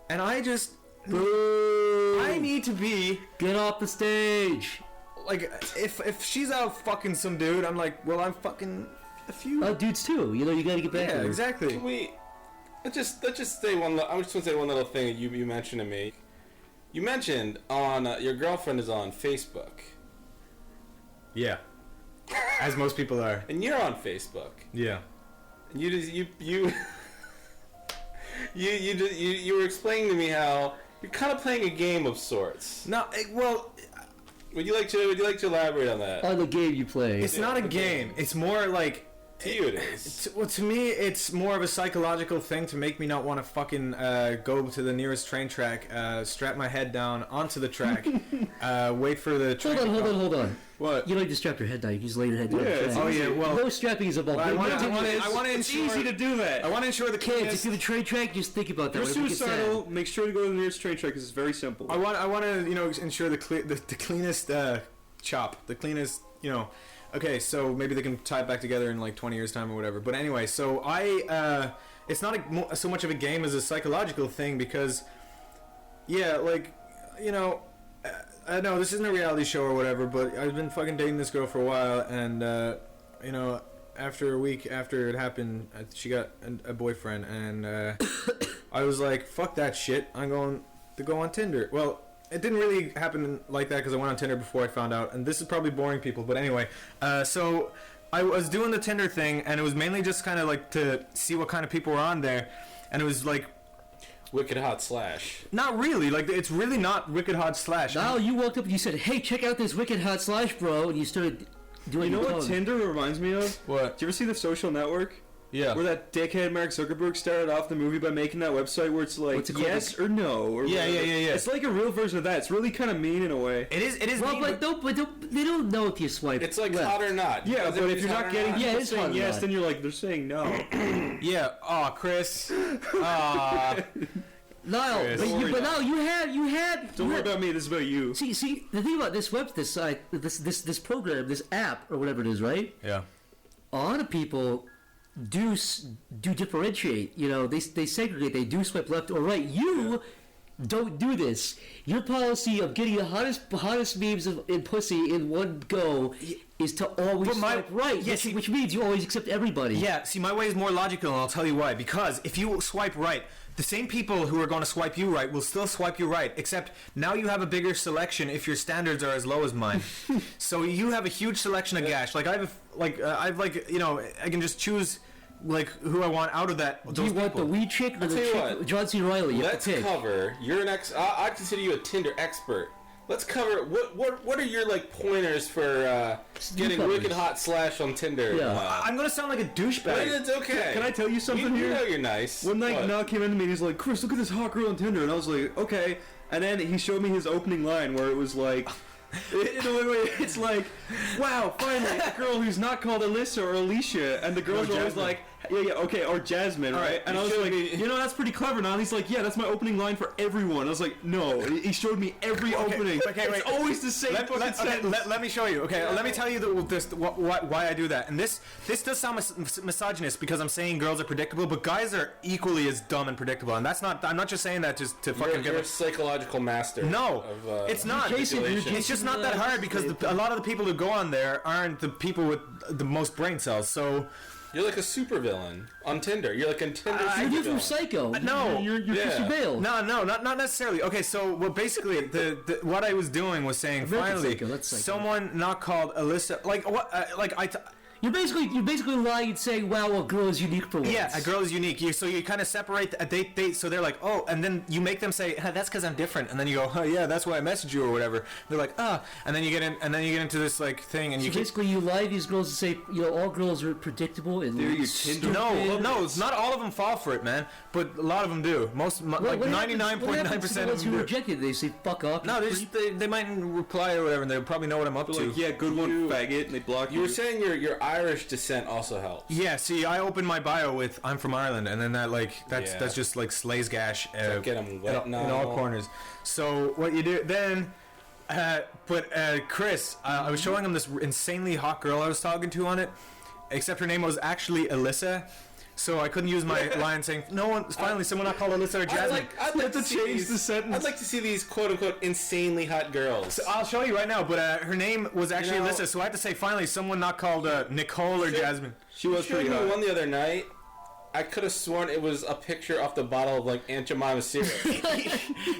and I just, I need to be Get off the stage. like, if she's out fucking some dude, I'm like, well, I'm fucking a few. Dudes too. You know, you gotta get back. Yeah, to her. exactly. Can we let's just say one. I just want to say one little thing that you mentioned to me. You mentioned on your girlfriend is on Facebook, Yeah, as most people are. and you're on Facebook, Yeah. and you were explaining to me how you're kind of playing a game of sorts. No, well, Would you like to elaborate on that? On the game you play. it's not a the game. game. It's more like To you, it is. Well, to me, it's more of a psychological thing to make me not want to fucking go to the nearest train track, strap my head down onto the track, wait for the train. Hold on. What? You don't need to strap your head down. You can just lay your head down. Yeah, Oh yeah. Well, No strapping is about. I want to It's ensure. easy to do that. I want to ensure the Kids, cleanest. if you're the train track, just think about that. If you're Whatever gets suicidal, said. make sure to go to the nearest train track because it's very simple. I want to ensure the cleanest chop, the cleanest Okay, so maybe they can tie it back together in like 20 years time or whatever. But anyway, so it's not so much of a game as a psychological thing because, yeah, like, I know this isn't a reality show or whatever, but I've been fucking dating this girl for a while, and after a week after it happened, she got a boyfriend, and I was like, fuck that shit, I'm going to go on Tinder. Well, it didn't really happen like that because I went on Tinder before I found out, and this is probably boring people, but anyway, so I was doing the Tinder thing, and it was mainly just kind of like to see what kind of people were on there, and it was like Wicked Hot Slash. not really, like it's really not Wicked Hot Slash. Now you walked up and you said, "Hey, check out this Wicked Hot Slash, bro," and you started doing. You know your what tone. Tinder reminds me of? What? Do you ever see The Social Network? Yeah. Where that dickhead Mark Zuckerberg started off the movie by making that website where it's like What's it called? yes or no. Or Yeah, whatever. yeah. It's like a real version of that. It's really kind of mean in a way. It is. Well, mean, they don't know if you swipe. It's like left. hot or not. Yeah, Because but if everybody's you're hot not or getting not. Yeah, people it's saying hard yes, not. then you're like, they're saying no. yeah. Oh, Chris. Aw. Niall, Chris. but, Don't worry Niall, you had. Don't worry about me. This is about you. See, the thing about this site, this program, this app or whatever it is, right? Yeah. A lot of people do differentiate. They segregate. They do swipe left or right. You don't do this. Your policy of getting the hottest memes in pussy in one go is to always But swipe right, yeah, which means you always accept everybody. Yeah, see, my way is more logical, and I'll tell you why. Because if you swipe right, the same people who are going to swipe you right will still swipe you right, except now you have a bigger selection if your standards are as low as mine. So you have a huge selection of gash. Like, I can just choose, like, who I want out of that. Do you those want the people. weed chick or I'll the tell you chick, what. John C. Reilly? You have Let's to pick. cover. You're an I consider you a Tinder expert. Let's cover what are your like pointers for getting covers. Wicked Hot Slash on Tinder? Yeah. I'm gonna sound like a But douchebag. it's okay. Can I tell you something you here? know you're nice. One night, What? Niall came into me and he's like, Chris, look at this hot girl on Tinder. And I was like, okay. And then he showed me his opening line where it was like, it's like, wow, finally, a girl who's not called Alyssa or Alicia. And the girls No, are always Jasmine. like, yeah, okay, or Jasmine, All right? right, And I you was showed like, me- that's pretty clever now. And he's like, yeah, that's my opening line for everyone. I was like, no. He showed me every opening. okay, It's wait. always the same fucking sentence. Let me show you. Okay, let me tell you why I do that. And this does sound misogynist because I'm saying girls are predictable, but guys are equally as dumb and predictable. And that's not. I'm not just saying that just to fucking You're a get. psychological master. No, of, it's not. Jason, manipulation. It's just not that hard because a lot of the people who go on there aren't the people with the most brain cells. So You're like a supervillain on Tinder. You're like a Tinder You're from supervillain. Psycho. no. You're Yeah. Christian Bale. No, not necessarily. Okay, so basically, what I was doing was saying, American finally, Psycho, that's Psycho. someone not called Alyssa, like what, You're basically lying and saying, "Wow, a girl is unique for once." yeah, a girl is unique. So you kind of separate. So they're like, oh, and then you make them say, that's because I'm different, and then you go, oh yeah, that's why I messaged you or whatever. They're like, and then you get into this like thing, and So you keep. basically, you lie to these girls and say, all girls are predictable and They're your stupid. No, it's not all of them fall for it, man. But a lot of them do. Like 99.9% of of who them do. rejected. They say, "Fuck off." No, you they might reply or whatever, and they probably know what I'm up They're to. like, yeah, good one, faggot. And they block You were saying your Irish descent also helps. Yeah, see, I opened my bio with "I'm from Ireland," and then that's Yeah. that's just like slays gash like, get 'em wet in now. all corners. So what you do then? Chris, I was showing him this insanely hot girl I was talking to on it, except her name was actually Alyssa. So I couldn't use my line saying, finally someone not called Alyssa or Jasmine. I'd like to change the sentence. I'd like to see these quote unquote insanely hot girls. So I'll show you right now, but her name was actually You know- Alyssa, so I had to say finally someone not called Nicole or Jasmine. She was Showed pretty me hot. one the other night. I could have sworn it was a picture off the bottle of like Aunt Jemima's syrup.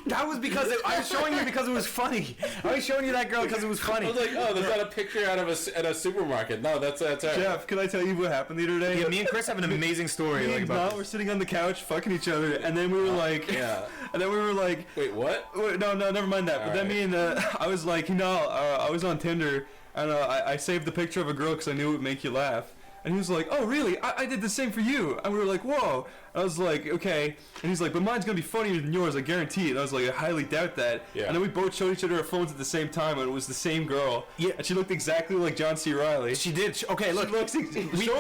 That was because I was showing you because it was funny. I was showing you that girl because it was I funny. was like, oh, there's not a picture out of at a supermarket. No, that's her. Jeff, can I tell you what happened the other day? Yeah, me and Chris have an amazing story Me like, and about Matt were sitting on the couch fucking each other, and then we were like, Yeah. and then we were like, Wait, what? wait, no, never mind that. But then Alright. me and I was like, I was on Tinder, and I saved the picture of a girl because I knew it would make you laugh. And he was like, oh, really? I did the same for you. And we were like, whoa. I was like, okay. And he's like, but mine's going to be funnier than yours, I guarantee it. And I was like, I highly doubt that. Yeah. And then we both showed each other our phones at the same time, and it was the same girl. Yeah. And she looked exactly like John C. Reilly. She did. Okay, look. Show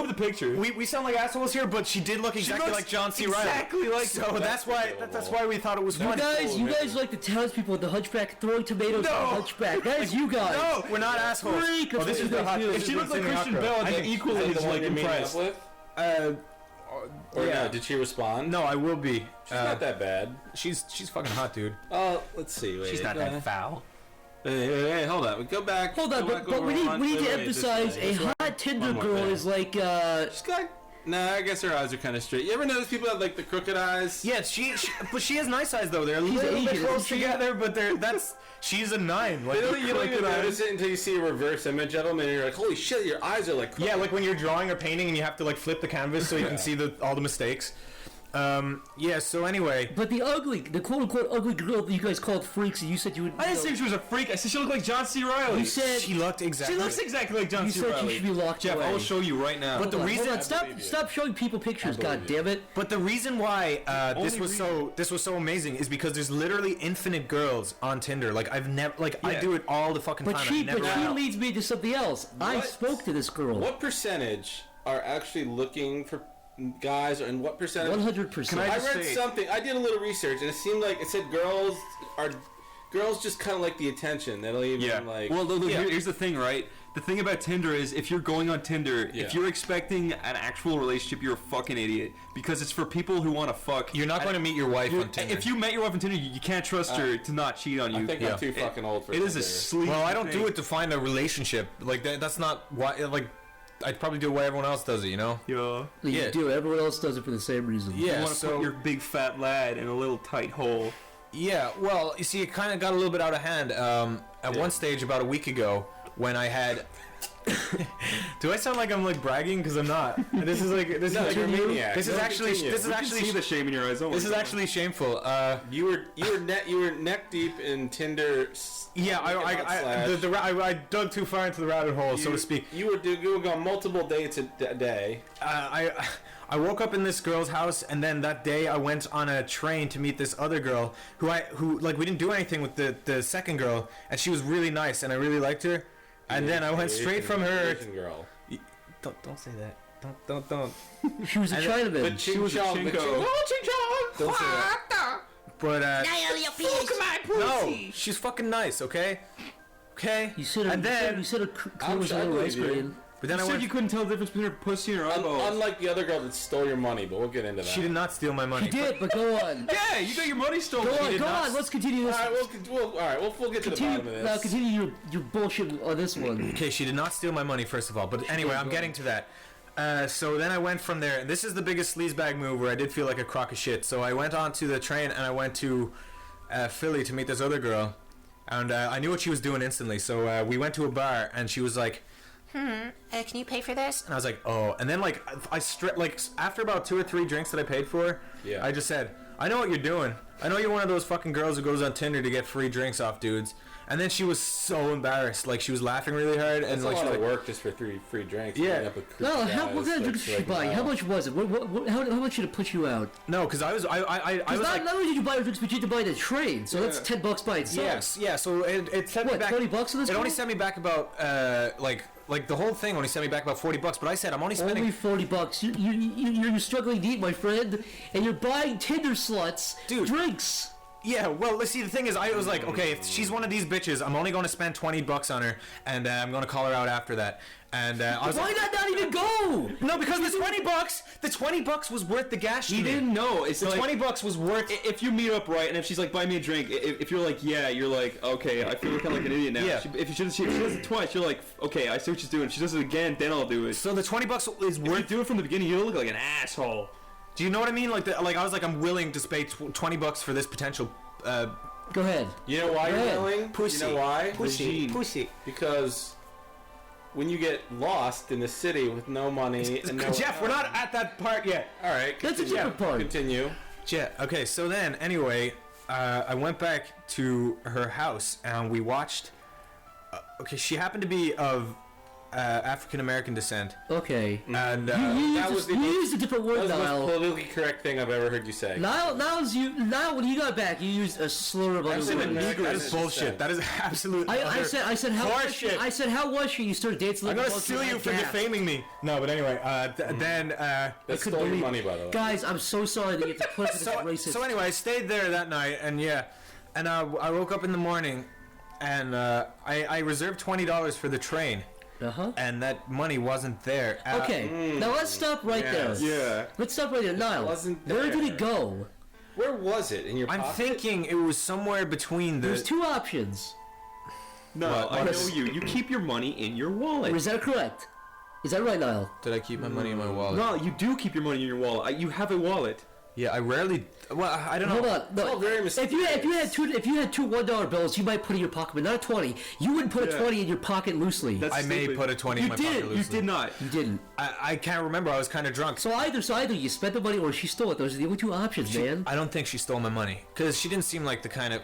him the picture. We sound like assholes here, but she did look exactly looks like John C. Reilly. exactly like So that's why we thought it was funny. You guys like the townspeople with the hunchback throwing tomatoes at the hunchback. That is you guys. No, we're not assholes. Freak of Oh, this is the what hot. you guys If do. she looked like Christian Bale, I'd be equally The one like you're meeting impressed. up with? Or yeah. no? Did she respond? No, I will be. She's not that bad. She's fucking hot, dude. Let's see. Wait, She's not that foul. Hey, hold on. Go back. Hold on, go back but over we one- need to wait, this emphasize way, a this way. hot Tinder One more girl thing. is like She's got. Nah, I guess her eyes are kind of straight. You ever notice people have like the crooked eyes? Yeah, but she has nice eyes though. They're a She's little Asian, bit isn't close she? together, but she's a 9. Like, You don't even crooked eyes. notice it until you see a reverse image of them, and you're like, "Holy shit, your eyes are like." Yeah, like when you're drawing or painting and you have to like flip the canvas so you can see all the mistakes. Yeah. So anyway, But the quote unquote ugly girl that you guys called freaks, and you said you would. I didn't say she was a freak. I said she looked like John C. Reilly. You said she looked exactly. She looks exactly like John you C. said Reilly. she should be locked Jeff, away. I'll show you right now. But the reason- stop showing people pictures. God damn it! But the reason why this Only was so amazing is because there's literally infinite girls on Tinder. Like I've never I Yeah. do it all the fucking But time. she I've never leads me to something else. I What? spoke to this girl. What percentage are actually looking for guys, and what percentage? 100%. I read something. I did a little research, and it seemed like it said girls just kind of like the attention. They don't even like. Well, look, here's the thing, right? The thing about Tinder is, if you're going on Tinder, Yeah. if you're expecting an actual relationship, you're a fucking idiot. Because it's for people who want to fuck. You're not going to meet your wife on Tinder. If you met your wife on Tinder, you can't trust her to not cheat on you. I think I'm too fucking old for It is a Tinder. sleep. Well, I don't do it to find a relationship. Like that's not why. Like I'd probably do it why everyone else does it. You know. Yeah. You Yeah. do. Everyone else does it for the same reason. You Yeah. want to put your big fat lad in a little tight hole. Yeah, well, you see, it kind of got a little bit out of hand at one stage about a week ago when I had. Do I sound like I'm like bragging? Because I'm not. This is like you're a maniac. This is No, actually continue. this is You can actually see the shame in your eyes. Don't this is worry. actually shameful. You were neck deep in Tinder. Yeah, I dug too far into the rabbit hole, so to speak. You were going on multiple dates a day. I woke up in this girl's house, and then that day I went on a train to meet this other girl who like we didn't do anything with the second girl, and she was really nice, and I really liked her. And then I went straight from her. Asian girl. Don't say that. Don't. She was a Chinaman. But she was a chinko. Don't say that. But no, she's fucking nice. Okay. You said and then you said a clear was a I little believe ice you. cream. but then You I said went. you couldn't tell the difference between her pussy and her eyeballs. Unlike the other girl that stole your money, but we'll get into that. She did not steal my money. She did, but go on. Yeah, you got your money stolen. Go She on, did go not. on. Let's continue this. All right, we'll get to the bottom of this. Continue your bullshit on this one. Okay, she did not steal my money, first of all. But anyway, I'm getting to that. So then I went from there. This is the biggest sleazebag move where I did feel like a crock of shit. So I went on to the train and I went to Philly to meet this other girl. And I knew what she was doing instantly. So we went to a bar and she was like, Can you pay for this? and I was like, oh. And then like after about 2 or 3 drinks that I paid for, Yeah. I just said, I know what you're doing. I know you're one of those fucking girls who goes on Tinder to get free drinks off dudes. And then she was so embarrassed. Like she was laughing really hard. That's and a like lot she was of like, work just for 3 free drinks. Yeah. Meeting up with creepy No, guys, what kind of like, drinks did you like, buy? wow. How much was it? How much did it put you out? no, because I was Not like, only did you buy your drinks, but you had to buy the train. So that's Yeah. $10 by itself. yes, yeah. So it sent me What, back. $20 for this? It only girl? sent me back about like the whole thing only sent me back about $40. But I said I'm only spending. Only $40. You're struggling to eat, my friend, and you're buying Tinder sluts Dude. drinks. Yeah, well, let's see. The thing is, I was like, okay, if she's one of these bitches, I'm only going to spend $20 on her, and I'm going to call her out after that. And I was Why like, not even go? no, because the $20 was worth the gas. He to me. didn't know. It's The like, $20 was worth. if you meet up right, and if she's like, buy me a drink, if you're like, yeah, you're like, okay, I feel kind of like an idiot now. Yeah. If she does it twice, you're like, okay, I see what she's doing. If she does it again, then I'll do it. So the $20 is If you worth. do it from the beginning, you look like an asshole. Do you know what I mean? Like I was like, I'm willing to pay $20 for this potential. Go ahead. You know why Go you're ahead. willing? Pussy. You know why? Pussy. Because when you get lost in the city with no money and no Jeff, we're not at that part yet. All right, That's a continue. different part. Continue. Yeah. Okay. So then, anyway, I went back to her house and we watched. Okay, she happened to be of African American descent. Okay. And You used a different That word, was the most Niall. politically correct thing I've ever heard you say. Now when you got back, you used a slur of other Actually, words. that is bullshit. That is absolute. I said how was she? horseshit. I said how was she? You started dancing. I'm like gonna a sue monkey you at for Gap. defaming me. No, but anyway, then That stole your money, by the way. Guys, I'm so sorry that you have to put up with this racist. so anyway, I stayed there that night, and I woke up in the morning, and I reserved $20 for the train, and that money wasn't there. Okay, now let's stop right there. Yeah. Let's stop right there. Niall, wasn't where did there. it go? Where was it? In your I'm pocket? thinking it was somewhere between There's the. two options. No, What? I know you. You keep your money in your wallet. Is that correct? Is that right, Niall? Did I keep my money in my wallet? No, you do keep your money in your wallet. You have a wallet. Yeah, I rarely. Well, I don't know. Hold on. No, all very if you had two $1 bills, you might put it in your pocket, but not a 20. You wouldn't put a 20 in your pocket loosely. That's I may stupid. put a 20 in You my did. pocket You loosely. did not. You didn't. I can't remember. I was kind of drunk. So either you spent the money or she stole it. Those are the only two options, man. I don't think she stole my money because she didn't seem like the kind of.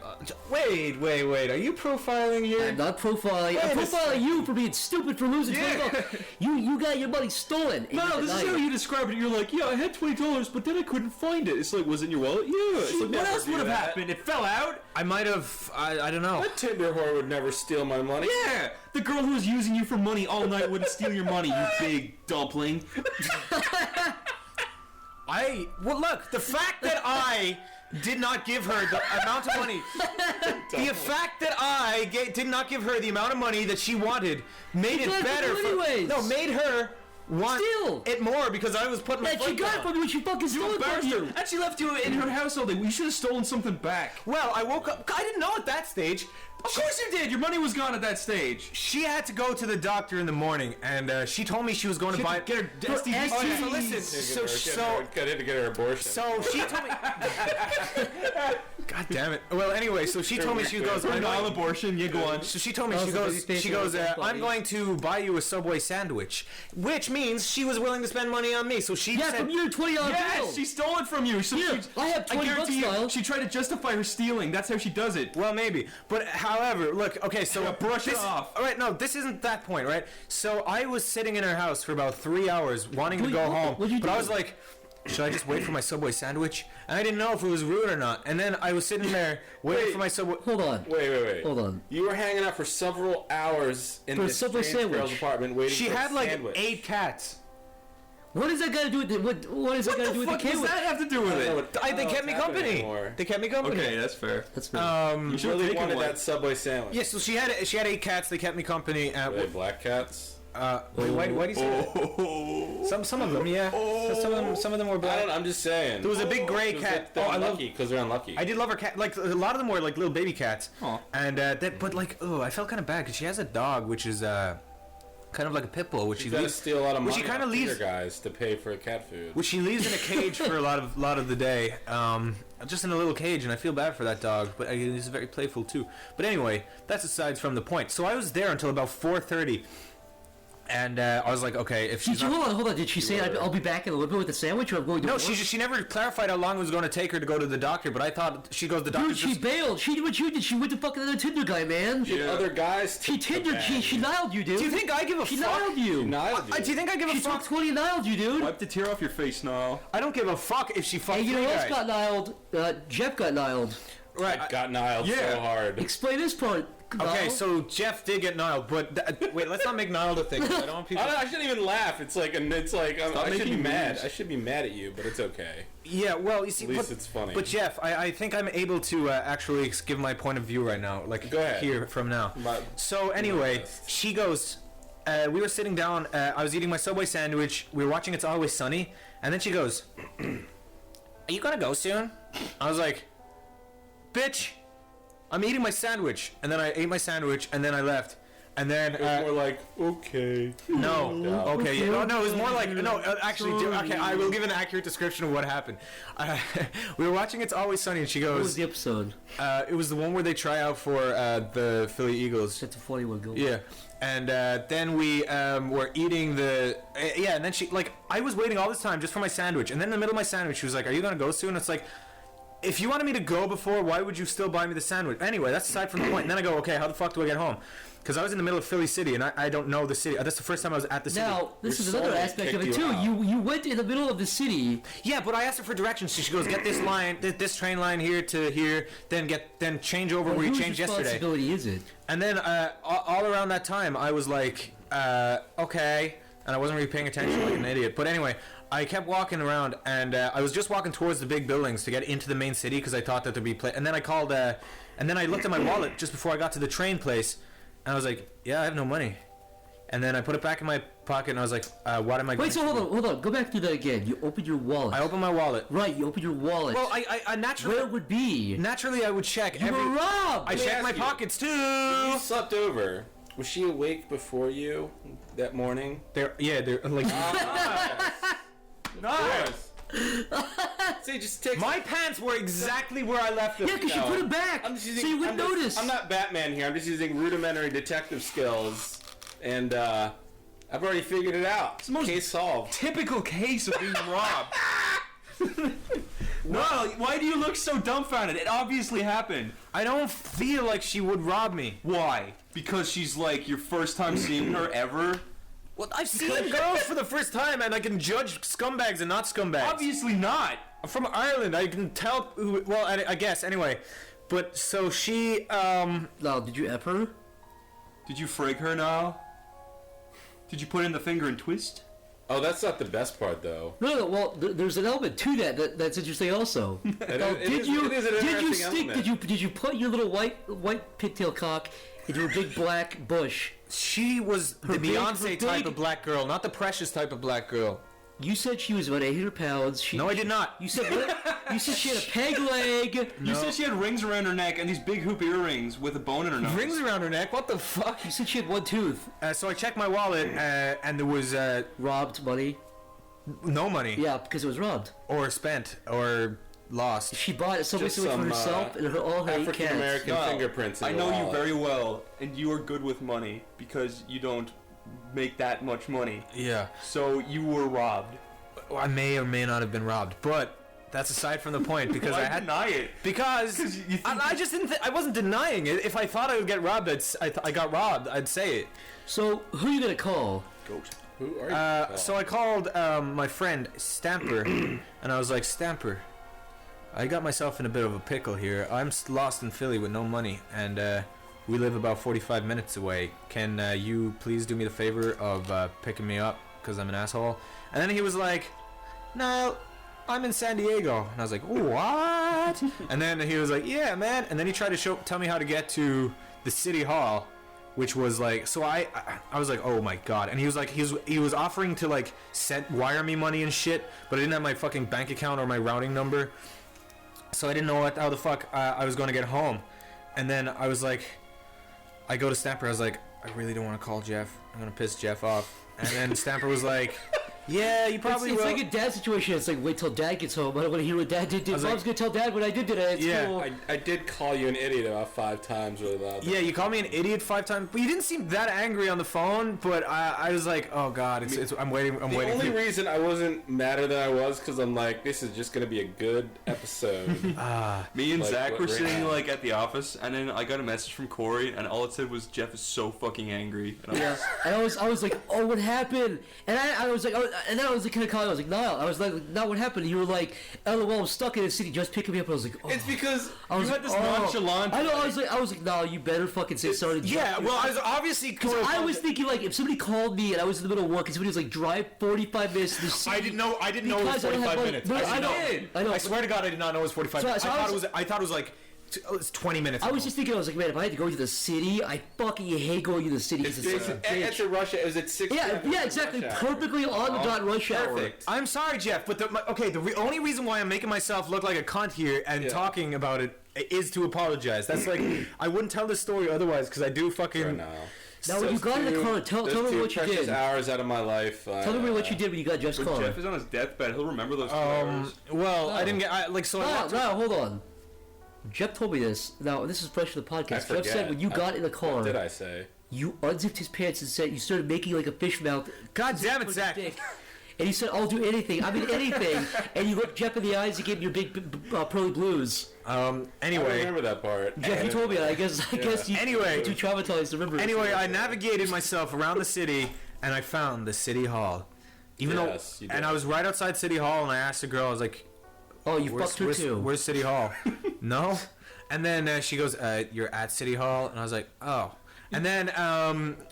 Wait. Are you profiling here? I'm not profiling. I'm profiling you for being stupid for losing $20. You got your money stolen. and No, you this is denied how it. you describe it. You're like, yeah, I had $20, but then I couldn't find it. It's like, was it in your wallet? Yeah. It's like, what else would have happened? It fell out. I might have. I don't know. A Tinder whore would never steal my money. Yeah, the girl who was using you for money all night wouldn't steal your money, you big dumpling. Well, look, the fact that I did not give her the amount of money, the fact that I did not give her the amount of money that she wanted made it got it better. anyways. Made her want Steal. it more because I was putting my And she foot got it down. from you when she fucking stole it from you. And she left you in her house all day. We should have stolen something back. Well, I woke up. I didn't know at that stage. Of course you did. Your money was gone at that stage. She had to go to the doctor in the morning, and she told me she was going to buy. Get her For STDs. Oh, yeah, so STDs. listen. Get her abortion. So she told me. God damn it. Well, anyway, so she told me she goes. I'm Nile going, abortion. Yeah, go on. so she told me Also, she goes. I'm going to buy you a Subway sandwich, which means she was willing to spend money on me. So she Yeah, said, from your $20 bill. Yes, she stole it from you. So Here, I have 20 guarantee bucks, you, Niall. she tried to justify her stealing. That's how she does it. Well, maybe. But however, look, okay, so Yeah, brush it this, off. All right, no, this isn't that point, right? So I was sitting in her house for about 3 hours wanting to Wait, go what- home. what'd you But do? I was like, should I just wait for my Subway sandwich? And I didn't know if it was rude or not. And then I was sitting there waiting for my Subway. Hold on. Wait. Hold on. You were hanging out for several hours in For a this Subway strange girl's sandwich. apartment waiting She for had a like sandwich. 8 cats. What does that got to do with the, what is that got to do with the What does kid? that have to do with I don't know it? what- They what's kept me happening company. anymore. They kept me company. Okay, that's fair. That's me. You should have Really taken wanted one. that Subway sandwich. Yeah, so she had 8 cats. They kept me company. Were they black cats? Wait, why do you say that? Some of them, yeah. Some of them were I black. don't. I'm just saying. There was a big gray 'Cause cat. They're Oh, I love. unlucky because they're unlucky. I did love her cat. Like a lot of them were like little baby cats. Aw. And but like, oh, I felt kind of bad because she has a dog which is kind of like a pit bull, which You she gotta leaves, steal a lot of which money she kinda off leaves- Tinder guys to pay for cat food. which she leaves in a cage for a lot of the day. Just in a little cage, and I feel bad for that dog, but he's very playful too. But anyway, that's aside from the point. So I was there until about 4:30. And I was like, okay, if she's Did you, not... hold on. Did she say I'll be back in a little bit with the sandwich, or I'm going to No, work? she never clarified how long it was going to take her to go to the doctor, but I thought she goes, the doctor Dude, she just... bailed. She did what you did. She went to fucking another Tinder guy, man. Other guys. She Tindered. She niled you, dude. Do you think I give a She fuck? niled you. Do you think I give a She fuck? took 20 and niled you, dude. Wipe the tear off your face now. I don't give a fuck if she fucks And you know three who else guys. got niled? Jeff got niled. Right. Got niled Yeah. so hard. Explain this part. Okay, Niall. so Jeff did get niled, but wait, let's not make niled a thing. I don't want people. I shouldn't even laugh. It's like, I should be making mad. moves. I should be mad at you, but it's okay. Yeah, well, you see, At least but, it's funny. But Jeff, I think I'm able to actually give my point of view right now, like Go ahead. here from now. My- So anyway, best. she goes. We were sitting down. I was eating my Subway sandwich. We were watching It's Always Sunny, and then she goes, "Are you gonna go soon?" I was like, "Bitch, I'm eating my sandwich." And then I ate my sandwich, and then I left. And then It was more like, okay. no, okay, yeah, no, it was more like actually, okay, I will give an accurate description of what happened. We were watching It's Always Sunny, and she What was goes, the episode? it was the one where they try out for the Philly Eagles. That's a funny one. Go. Yeah, and then we were eating the yeah, and then she like I was waiting all this time just for my sandwich, and then in the middle of my sandwich, she was like, "Are you gonna go soon?" It's like. if you wanted me to go before, why would you still buy me the sandwich? Anyway, that's aside from the point. And then I go, okay, how the fuck do I get home? Because I was in the middle of Philly City, and I don't know the city. That's the first time I was at the city. Now, this Your is another soulmate aspect of it kicked too. you You went in the middle of the city. Yeah, but I asked her for directions. So she goes, get this line, this train line here to here, then change over where you Whose changed yesterday. responsibility is it? And then all around that time, I was like, okay, and I wasn't really paying attention like an idiot. But anyway, I kept walking around, and I was just walking towards the big buildings to get into the main city because I thought that there'd be and then I called, and then I looked at my wallet just before I got to the train place, and I was like, yeah, I have no money. And then I put it back in my pocket, and I was like, what am I going Wait, so to do? hold on. Go back through that again. You opened your wallet. I opened my wallet. Right, you opened your wallet. Well, I naturally... Where it would be? Naturally, I would check You every... were robbed! I checked my ask you. pockets, too! You slept over. Was she awake before you that morning? They're like... Nice. See, just take. My pants were exactly where I left them. Yeah, because you put it back, I'm just using, so you wouldn't notice. I'm not Batman here. I'm just using rudimentary detective skills, and I've already figured it out. It's the most Case solved. typical case of being robbed. No, why do you look so dumbfounded? It obviously happened. I don't feel like she would rob me. Why? Because she's like your first time seeing her ever? Well, I've seen girls for the first time, and I can judge scumbags and not scumbags. Obviously not. I'm from Ireland. I can tell who... Well, I guess, anyway. But, so she, Now, did you F her? Did you frig her now? Did you put in the finger and twist? Oh, that's not the best part, though. No. Well, there's an element to that's interesting also. Now, it is an interesting element. Did you put your little white pigtail cock into a big black bush? she was the big- Beyonce her type big- of black girl, not the Precious type of black girl. You said she was about 800 pounds. No, I did not. You said what? You said she had a peg leg. You said she had rings around her neck and these big hoop earrings with a bone in her nose. Rings around her neck? What the fuck? You said she had one tooth. So I checked my wallet, and there was Robbed money. no money. Yeah, because it was robbed. Or spent, or lost. She bought it somewhere Just for some, herself and all her 8 African cats. American No, fingerprints. In I the know you wallet. very well, and you are good with money because you don't make that much money. Yeah. So you were robbed. Well, I may or may not have been robbed, but that's aside from the point because Why I had deny it? because you think I just didn't. I wasn't denying it. If I thought I would get robbed, I got robbed. I'd say it. So, who are you gonna call? Who are you? So I called my friend Stamper, and I was like, Stamper, I got myself in a bit of a pickle here. I'm lost in Philly with no money, and we live about 45 minutes away. Can you please do me the favor of picking me up because I'm an asshole? And then he was like, no, I'm in San Diego. And I was like, what? And then he was like, yeah, man. And then he tried to tell me how to get to the city hall, which was like, so I was like, oh my god. And he was like, he was offering to like wire me money and shit, but I didn't have my fucking bank account or my routing number, so I didn't know how the fuck I was going to get home. And then I was like, I go to Stamper, I was like, I really don't want to call Jeff, I'm gonna piss Jeff off. And then Stamper was like, yeah, you probably it's will. like a dad situation. It's like, wait till dad gets home. I don't want to hear what dad did. Mom's like- gonna tell dad what I did today. It's Yeah, cool. I did call you an idiot about 5 times really loud. Yeah, you called me an idiot 5 times, but you didn't seem that angry on the phone. But I was like, oh god, I'm waiting. I'm The waiting. only for you. reason I wasn't madder than I was because I'm like, this is just gonna be a good episode. Me and Like, Zach what were right sitting now? like at the office, and then I got a message from Corey, and all it said was Jeff is so fucking angry. And Yeah, and I was like, oh, what happened? And I was like, and then I was like, kind of calling. I was like, Niall. I was like, no, what happened? And you were like, LOL, I'm stuck in the city. Just picking me up. And I was like, oh. It's because I was you had like, this oh. nonchalant. I know. I was like, no, you better fucking say sorry. to Yeah, Jeff." well, I was obviously. Because I was thinking, like, if somebody called me and I was in the middle of work and somebody was like, drive 45 minutes to the city. I didn't know it was Because I don't have 45 money. minutes. No, I know. I I swear to God, I did not know it was 45 So- minutes. so I thought it was like it's 20 minutes. I was just thinking, I was like, man, if I had to go to the city, I fucking hate going to the city. 'cause it's it's such a bitch. at the rush. Is it 6? Yeah, exactly. Perfectly on the dot rush hour. Perfect. I'm sorry, Jeff, but the only reason why I'm making myself look like a cunt here and talking about it is to apologize. That's like I wouldn't tell this story otherwise because I do fucking. Now, when you got in the car, tell me what you did. Hours out of my life. Tell me what you did when you got Jeff's car. Jeff is on his deathbed. He'll remember those 2 hours. Well, I didn't get I walked. No, hold on. Jeff told me this. Now, this is fresh for the podcast. Jeff forget. said when you got in the car, What did I say? you unzipped his pants and said you started making like a fish mouth. God damn it, Put Zach. your dick. and you said, "I'll do anything." I mean, anything. And you looked Jeff in the eyes. You gave him your big pearly blues. I Anyway, remember that part. Jeff, you told me that. I guess you Anyway. you're too traumatized to remember. anyway, I navigated myself around the city, and I found the city hall. Even Yes, you though, did. and I was right outside City Hall, and I asked the girl, I was like, Oh, you fucked her too. Where's City Hall? No. And then she goes, "You're at City Hall," and I was like, "Oh." And then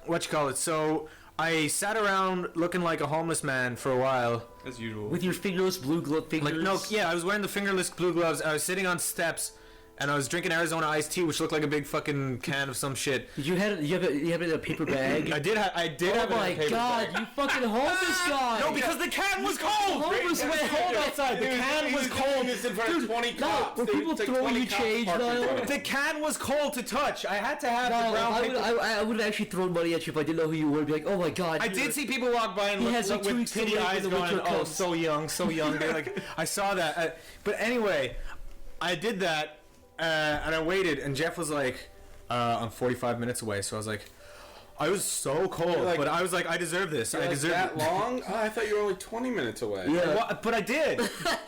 what you call it? So I sat around looking like a homeless man for a while. As usual. With your fingerless blue glove fingers. Like no, yeah, I was wearing the fingerless blue gloves. I was sitting on steps, and I was drinking Arizona iced tea, which looked like a big fucking can of some shit. Did you have it in a paper bag? I did. I did Oh have it in a my paper god, bag. you fucking homeless guy! No, because the can was cold. homeless It was man. cold outside. The can was cold. This in front of 20 No, cops. were They people took throwing 20 you cops change, parked in Niall? front of The can was cold to touch. I had to have No, the brown paper. I would have actually thrown money at you if I didn't know who you were. I'd be like, oh my god. I did see people walk by and He look, has, like, look 2 with weeks to titty live when eyes the going, winter "Oh, comes." so young, so young." They're like, I saw that. But anyway, I did that, and I waited, and Jeff was like, "I'm 45 minutes away." So I was like, I was so cold, like- but I was like, I deserve this. I Like deserve that it. long? Oh, I thought you were only 20 minutes away. Yeah. But I did,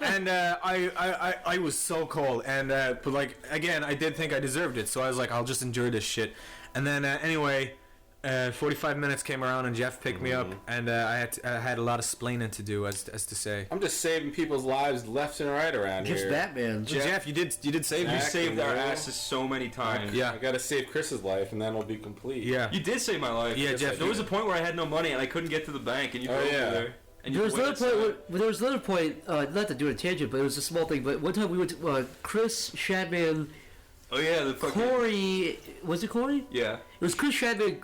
and I was so cold, and but like again, I did think I deserved it, so I was like, I'll just endure this shit. And then anyway, 45 minutes came around, and Jeff picked me up, and I had a lot of splaining to do, as to say. I'm just saving people's lives left and right around Jeff's here. Batman. Jeff, you did save You me. Exactly. saved our bro. asses so many times. Yeah. I gotta save Chris's life, and then it'll be complete. Yeah. You did save my life. Yeah, Yes, Jeff, There was you a point where I had no money and I couldn't get to the bank, and you Oh, drove yeah. me there. And you There was went another point. outside. There was another point. Not to do a tangent, but it was a small thing. But one time we went to Chris Shadman, Oh yeah, the fucking. Corey. Was it Corey? Yeah. It was Chris Shadman,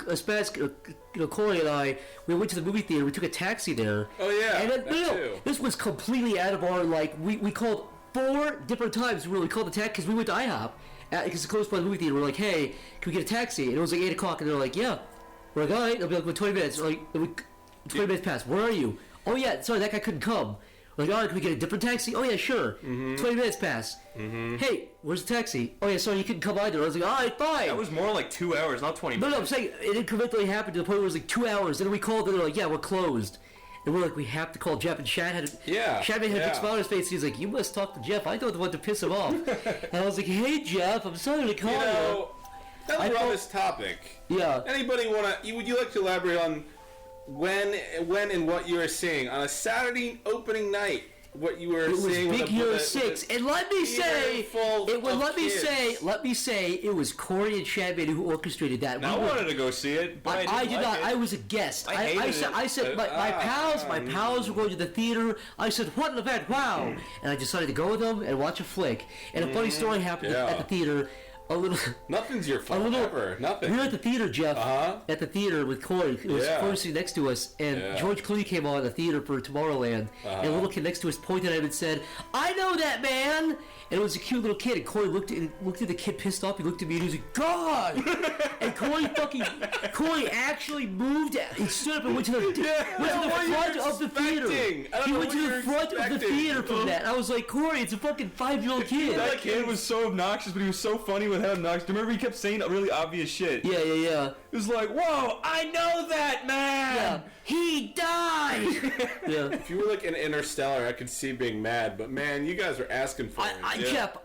Corey, and I. We went to the movie theater. We took a taxi there. Oh, yeah, And then, that too. this was completely out of our like. We called 4 different times. We called the taxi because we went to IHOP because it's close by the movie theater. We're like, hey, can we get a taxi? And it was like 8 o'clock, and they're like, yeah. We're like, all right. They'll be like, well, 20 minutes. We're like, 20 minutes passed. Where are you? Oh yeah, sorry, that guy couldn't come. We're like, all right, can we get a different taxi? Oh yeah, sure. 20 minutes passed. Hey, where's the taxi? Oh yeah, sorry, you couldn't come either. I was like, all right, fine. That was more like 2 hours, not 20 No, minutes. I'm saying it incrementally happened to the point where it was like 2 hours. Then we called and they're like, yeah, we're closed. And we're like, we have to call Jeff. And Shad had Shad had a big smile on his face. He's like, you must talk to Jeff. I don't want to piss him off. And I was like, hey Jeff, I'm sorry to call You know, now I that we're on thought- this topic, you. Yeah. anybody wanna? Would you like to elaborate on when and what you were seeing on a Saturday opening night? What you were It was seeing? Big with Hero with 6, and let me say, full it was. of Let kids. me say, it was Corey and Shadman who orchestrated that. Now, I We were- wanted to go see it, but I I didn't did like not. it. I was a guest. I hated it. I said my pals were going to the theater. I said, what an event! Wow! And I decided to go with them and watch a flick. And a funny story happened Yeah. at the theater. A little. Nothing's your fault ever. Nothing. We were at the theater, Jeff. Uh-huh. At the theater with Corey. It was Yeah. Corey sitting next to us, and Yeah. George Clooney came on the theater for Tomorrowland. And a little kid next to us pointed at him and said, "I know that man." And it was a cute little kid. And Corey looked at the kid pissed off. He looked at me and he was like, "God!" And Corey actually moved. He stood up and went to the front of the theater. I don't He know went what to you the were front of the expecting. theater from that. And I was like, Corey, it's a fucking 5-year-old kid. That kid was so obnoxious, but he was so funny with how obnoxious. Do you remember he kept saying really obvious shit? Yeah. It was like, whoa, I know that man! Yeah. He died. Yeah. If you were like an Interstellar, I could see being mad, but man, you guys were asking for it. Jeff,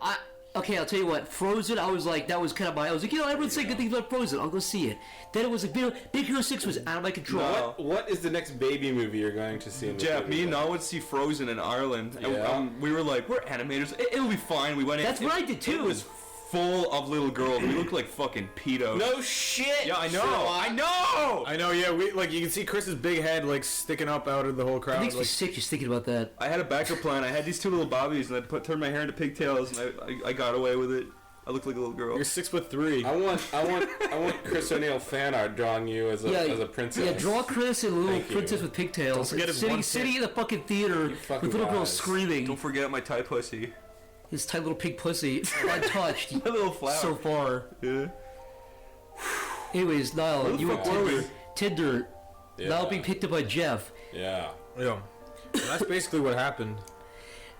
okay, I'll tell you what. Frozen, I was like, that was kind of I was like, everyone's saying good things about Frozen. I'll go see it. Then it was like, Big Hero 6 was out of my control. No. What is the next baby movie you're going to see in the Jeff, theater? me and Noah would see Frozen in Ireland. And, Yeah. we were like, we're animators. It'll be fine. We went in. That's what I did, too. It was full of little girls. We looked like fucking pedos. No shit! Yeah, I know. Sherlock. I know! I know, yeah. We like you can see Chris's big head like sticking up out of the whole It crowd. makes me Like, sick just thinking about that. I had a backup plan. I had these 2 little bobbies, and I turned my hair into pigtails, and I got away with it. I looked like a little girl. you're 6'3". I want Chris O'Neill fan art drawing you as a princess. Yeah, draw Chris and a little Thank you. princess with pigtails. Don't forget his sitting, one sitting in the fucking theater fucking with little girls guys. screaming. Don't forget my Thai pussy. His tight little pig pussy, untouched My little flower. so far. Yeah. Anyways, Niall, you fuck and were we? Tinder, Yeah. now being picked up by Jeff. Yeah. Yeah. That's basically what happened.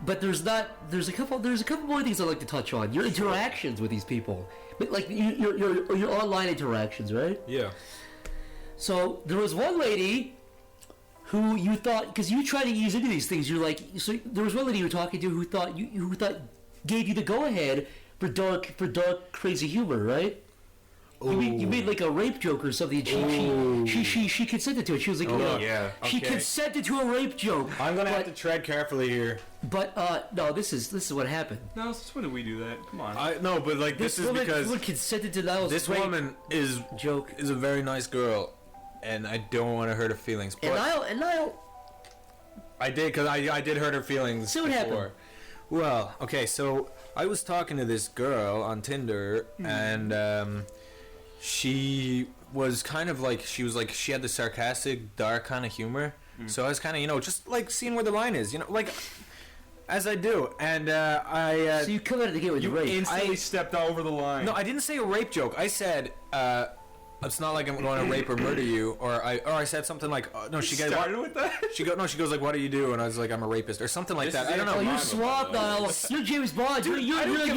But there's a couple more things I'd like to touch on. Your interactions with these people, but like your online interactions, right? Yeah. So there was one lady who you thought, because you try to ease into these things. You're like, so there was one lady you were talking to who thought gave you the go ahead for dark crazy humor, right? You made like a rape joke or something. And she consented to it. She was like, yeah. She Okay. consented to a rape joke. I'm gonna have to tread carefully here. But no, this is what happened. No, since when did we do that? Come on. No, but like this is because woman consented to that. this rape woman is joke. is a very nice girl, and I don't want to hurt her feelings. But And I'll I did, because I did hurt her feelings. So what happened? before. Well, okay, so I was talking to this girl on Tinder, and she was kind of like, she had the sarcastic, dark kind of humor. So I was kind of, just like seeing where the line is, like, as I do. And so you come out of the gate with rape. Instantly stepped over the line. No, I didn't say a rape joke. I said, it's not like I'm going to rape or murder you, or I said something like, no, she goes, started with that. she goes like, what do you do? And I was like, I'm a rapist, or something like that. I don't know. Oh, you're swapped now. You're James Bond. Dude, I don't give a